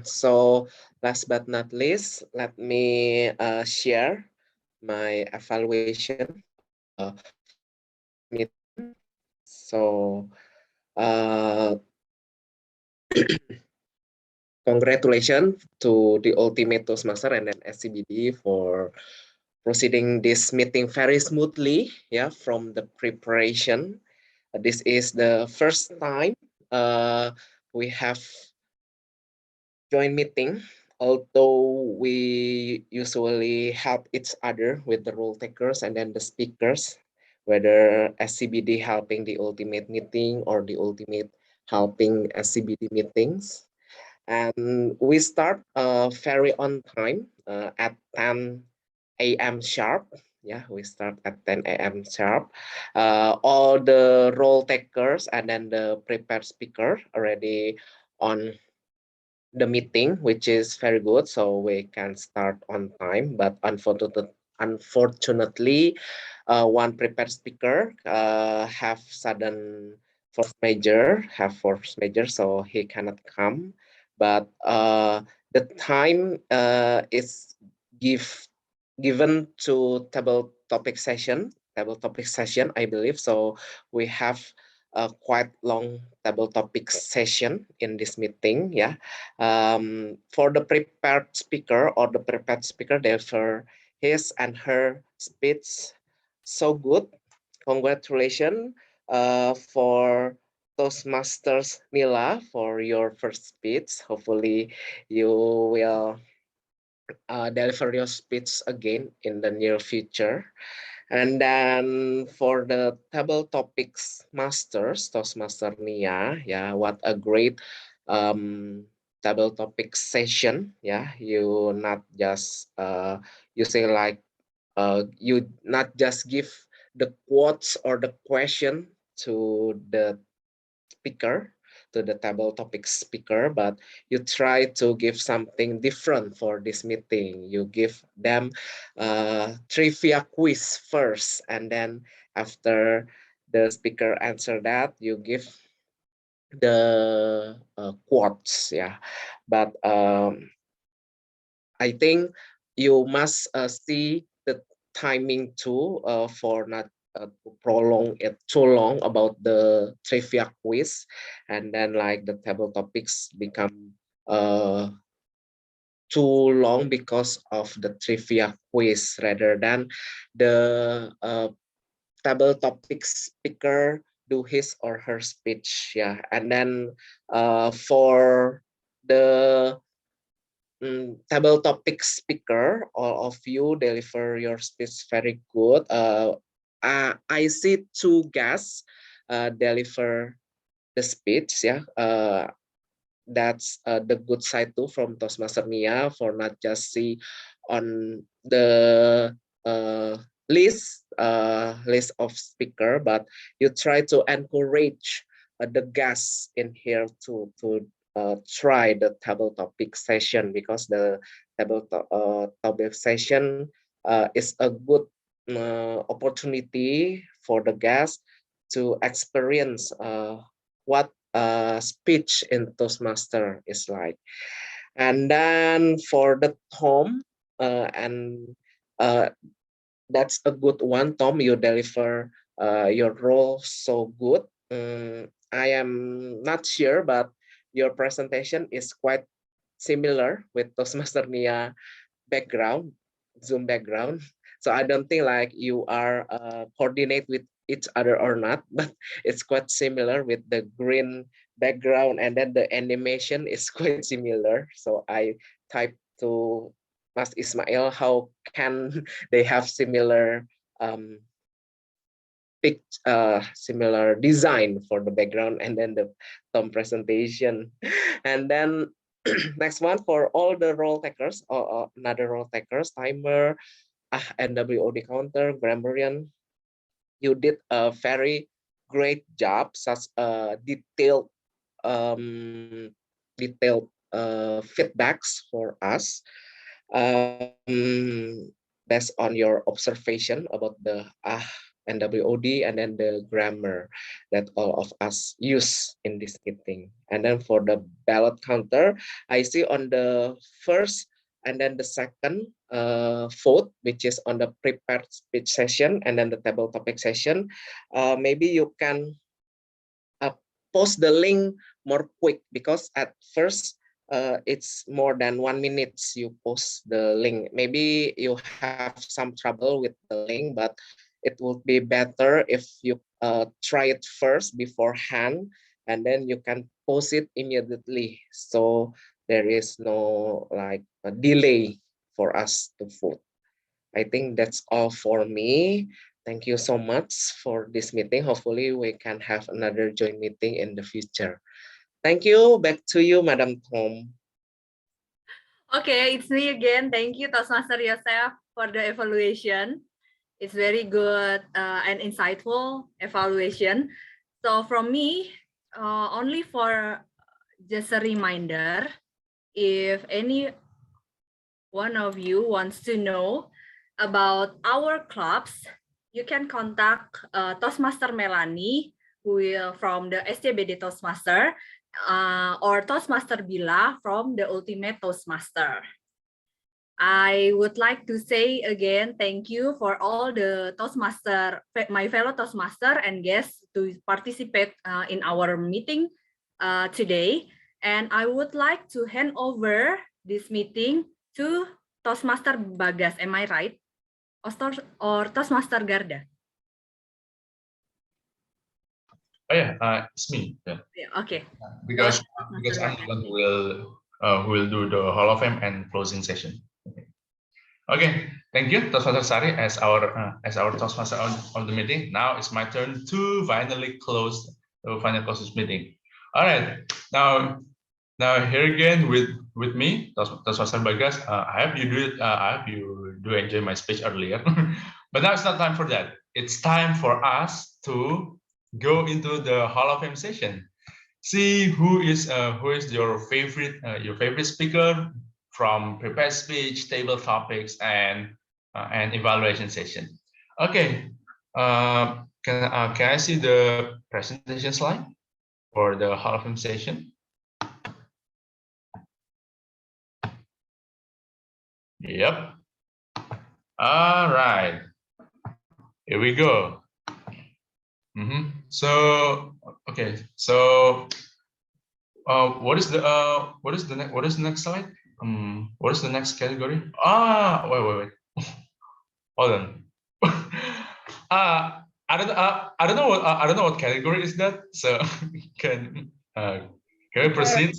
So last but not least, let me share my evaluation meeting. So congratulations to the Ultimate Toastmaster and then SCBD for proceeding this meeting very smoothly. Yeah, from the preparation. This is the first time we have joint meeting, although we usually help each other with the role takers and then the speakers, whether SCBD helping the ultimate meeting or the ultimate helping SCBD meetings. And we start very on time at 10 a.m. sharp. Yeah, we start at 10 a.m. sharp. All the role takers and then the prepared speaker already on the meeting, which is very good. So we can start on time, but unfortunately, one prepared speaker have force major, so he cannot come. But the time is given to table topic session, I believe. So we have a quite long table topic session in this meeting. Yeah, for the prepared speaker deliver his and her speech so good. Congratulations for Toastmasters Nila for your first speech. Hopefully you will deliver your speech again in the near future. And then for the table topics masters, Toastmaster Nia, yeah, what a great table topic session. Yeah, you not just you say like you not just give the quotes or the question to the speaker, to the table topic speaker, but you try to give something different for this meeting. You give them trivia quiz first, and then after the speaker answer that, you give the quotes. Yeah, but I think you must see the timing too for not to prolong it too long about the trivia quiz, and then like the table topics become too long because of the trivia quiz rather than the table topic speaker do his or her speech. Yeah, and then for the table topic speaker, all of you deliver your speech very good. I see two guests deliver the speech. Yeah, that's the good side too from Toastmaster Nia for not just see on the list of speaker, but you try to encourage the guests in here to try the table topic session, because the topic session is a good opportunity for the guests to experience what speech in Toastmaster is like. And then for the Tom, and that's a good one, Tom. You deliver your role so good. I am not sure, but your presentation is quite similar with Toastmaster Nia background, Zoom background. So I don't think like you are coordinate with each other or not, but it's quite similar with the green background, and then the animation is quite similar. So I typed to Mas Ismail, how can they have similar similar design for the background and then the Tom presentation. And then next one for all the role takers or another role takers, timer, NWOD counter, grammarian. You did a very great job, such a detailed feedbacks for us. Based on your observation about the NWOD and then the grammar that all of us use in this meeting. And then for the ballot counter, I see on the first and then the second vote, which is on the prepared speech session, and then the table topic session. Maybe you can post the link more quick, because at first it's more than 1 minute you post the link. Maybe you have some trouble with the link, but it would be better if you try it first beforehand, and then you can post it immediately, so there is no like a delay for us to vote. I think that's all for me. Thank you so much for this meeting. Hopefully we can have another joint meeting in the future. Thank you. Back to you, Madam Tom. Okay, it's me again. Thank you, Toastmaster Yosef, for the evaluation. It's very good and insightful evaluation. So from me, only for just a reminder, if any one of you wants to know about our clubs, you can contact Toastmaster Melanie, who will from the SCBD Toastmaster, or Toastmaster Bila from the Ultimate Toastmaster. I would like to say again, thank you for all the Toastmaster, my fellow Toastmaster and guests to participate in our meeting today. And I would like to hand over this meeting to Toastmaster Bagas. Am I right? Or Toastmaster Garda? Oh yeah, it's me. Yeah. Yeah, okay. Because I'm the one who will do the Hall of Fame and closing session. Okay, thank you, Toastmaster Sari, as our Toastmaster on the meeting. Now it's my turn to finally close this meeting. All right, now here again with me, Toastmaster Bagas. I hope you do enjoy my speech earlier, but now it's not time for that. It's time for us to go into the Hall of Fame session. See who is your favorite speaker from prepared speech, table topics, and evaluation session. Okay, can I see the presentation slide for the Hall of Fame session? Yep. All right. Here we go. So okay. So what is the next slide? What is the next category? Wait. Hold on. I don't know what category is that. So can we proceed?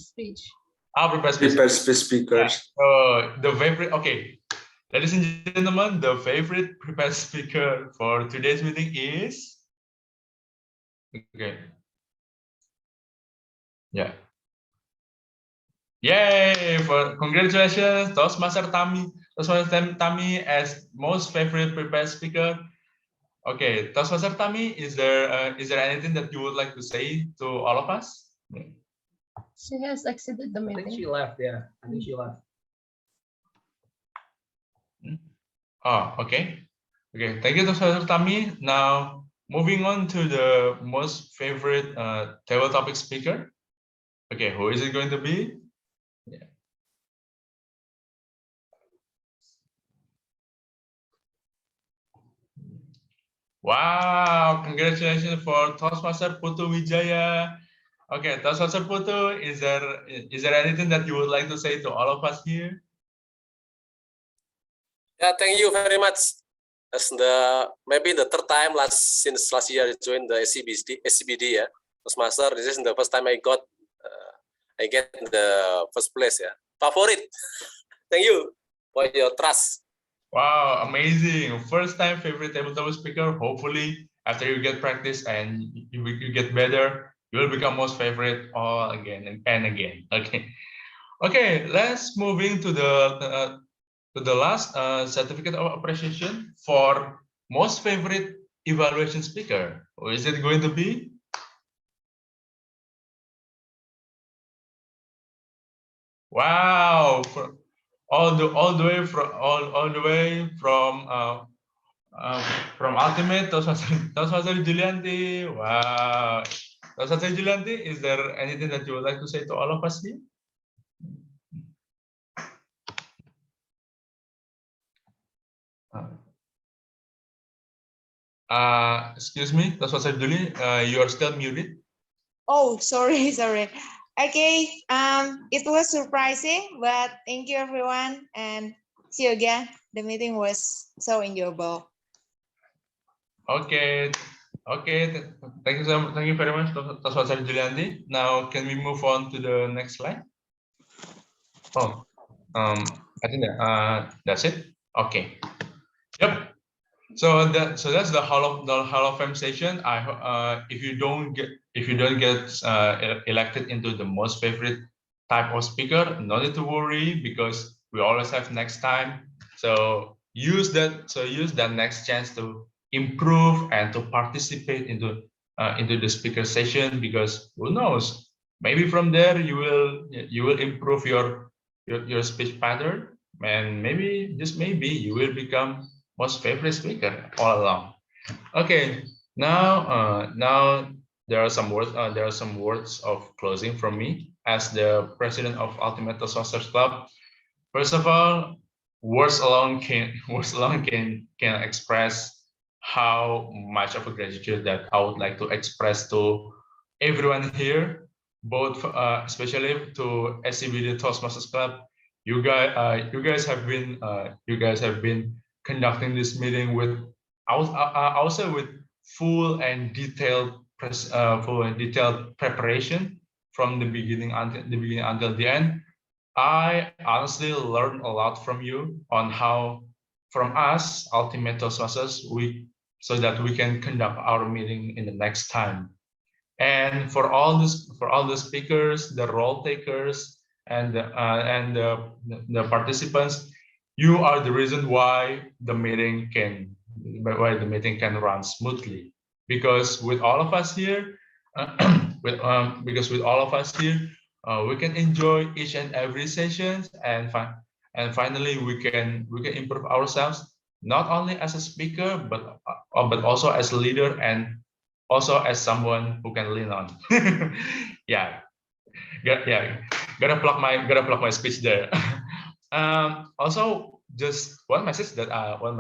Prepared speech speakers. The favorite. Okay, ladies and gentlemen, the favorite prepared speaker for today's meeting is. Okay. Yeah. Yay! Congratulations, Toastmaster Tami. Toastmaster Tami as most favorite prepared speaker. Okay, Toastmaster Tami, is there anything that you would like to say to all of us? She has exited the meeting. I think she left. Yeah, I think she left. Oh, okay. Okay, thank you, Toastmaster Tami. Now moving on to the most favorite table topic speaker. Okay, who is it going to be? Yeah. Wow, congratulations for Toastmaster Putu Wijaya. Okay, Toastmaster Putu, is there anything that you would like to say to all of us here? Yeah, thank you very much. As maybe the third time since last year I joined the SCBD, yeah, Toastmaster. This is the first time I get the first place, yeah. Favorite. Thank you for your trust. Wow, amazing. First time favorite tabletop speaker. Hopefully, after you get practice and you get better, you will become most favorite all again and again. Okay. Okay, let's moving to the last certificate of appreciation for most favorite evaluation speaker. Who is it going to be? Wow, all the way from Ultimate Toastmaster Julianti. Wow, Toastmaster Julianti, is there anything that you would like to say to all of us here? Excuse me, Toastmaster Julie, you are still muted. Oh, sorry, sorry. Okay, it was surprising, but thank you everyone and see you again. The meeting was so enjoyable. Okay, okay. Thank you so much. Thank you very much, Toastmaster Julianti. Now, can we move on to the next slide? Oh, I think that's it. Okay. Yep. So that's the Hall of Fame session. If you don't get elected into the most favorite type of speaker, no need to worry because we always have next time. So use that next chance to improve and to participate into the speaker session, because who knows, maybe from there you will improve your speech pattern, and maybe just maybe you will become most favorite speaker all along. Okay, now there are some words of closing from me as the president of Ultimate Toastmasters Club. First of all, words alone can express how much of a gratitude that I would like to express to everyone here, both especially to SCBD Toastmasters Club. You guys have been conducting this meeting with also with full and detailed preparation from the beginning until the end. I honestly learned a lot from you on how, from us, Ultimate Toastmasters, so that we can conduct our meeting in the next time. And for all the speakers, the role takers, and the participants, you are the reason why the meeting can run smoothly. Because with all of us here, we can enjoy each and every session, and finally we can improve ourselves, not only as a speaker but also as a leader and also as someone who can lean on. yeah, gotta plug my speech there. Also, just one message that I would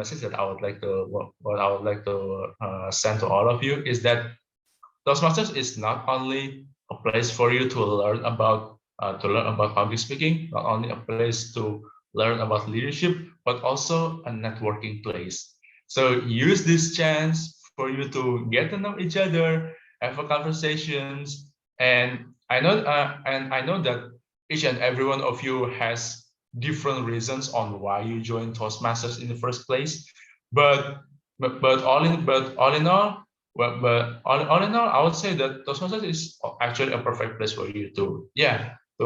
like to send to all of you is that Toastmasters is not only a place for you to learn about public speaking, not only a place to learn about leadership, but also a networking place. So use this chance for you to get to know each other, have a conversations, and I know that each and every one of you has different reasons on why you joined Toastmasters in the first place, but all in all, but all in all, I would say that Toastmasters is actually a perfect place for you to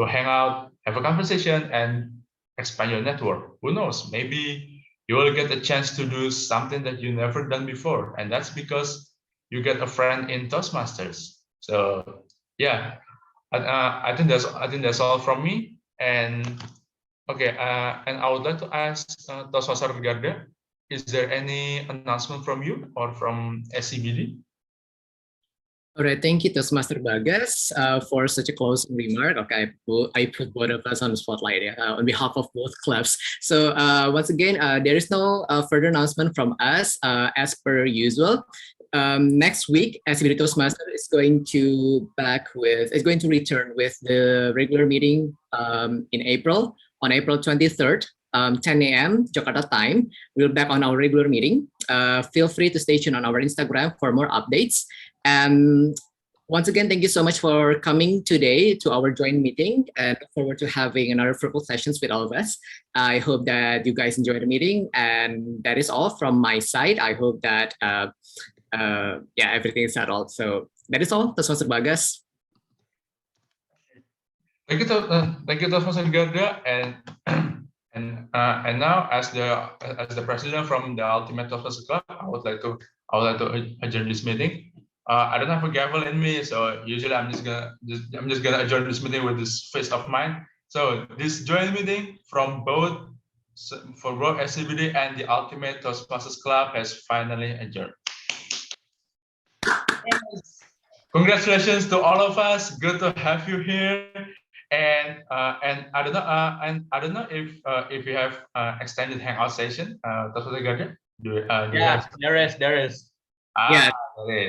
hang out, have a conversation, and expand your network. Who knows? Maybe you will get a chance to do something that you never done before, and that's because you get a friend in Toastmasters. So yeah, I think that's all from me. And okay, and I would like to ask Toastmaster Garda, is there any announcement from you or from SCBD? All right, thank you, Toastmaster Bagas, for such a closing remark. Okay, I put both of us on the spotlight on behalf of both clubs. So once again, there is no further announcement from us as per usual. Next week, SCBD Toastmaster is going to return with the regular meeting in April, on April 23rd. 10 a.m. Jakarta time. We'll be back on our regular meeting. Feel free to stay tuned on our Instagram for more updates. And once again, thank you so much for coming today to our joint meeting, and look forward to having another fruitful sessions with all of us. I hope that you guys enjoy the meeting, and that is all from my side. I hope that everything is settled. So that is all. Toastmaster Bagas. Thank you, Toastmaster Garda, and now as the president from the Ultimate Toastmasters Club, I would like to adjourn this meeting. I don't have a gavel in me, so usually I'm just gonna adjourn this meeting with this fist of mine. So this joint meeting for both SCBD and the Ultimate Toastmasters Club has finally adjourned. Yes. Congratulations to all of us. Good to have you here. And I don't know if you have extended hangout session. Toastmaster Garden. Do you Yeah, have? there is. Ah, Yeah. there is.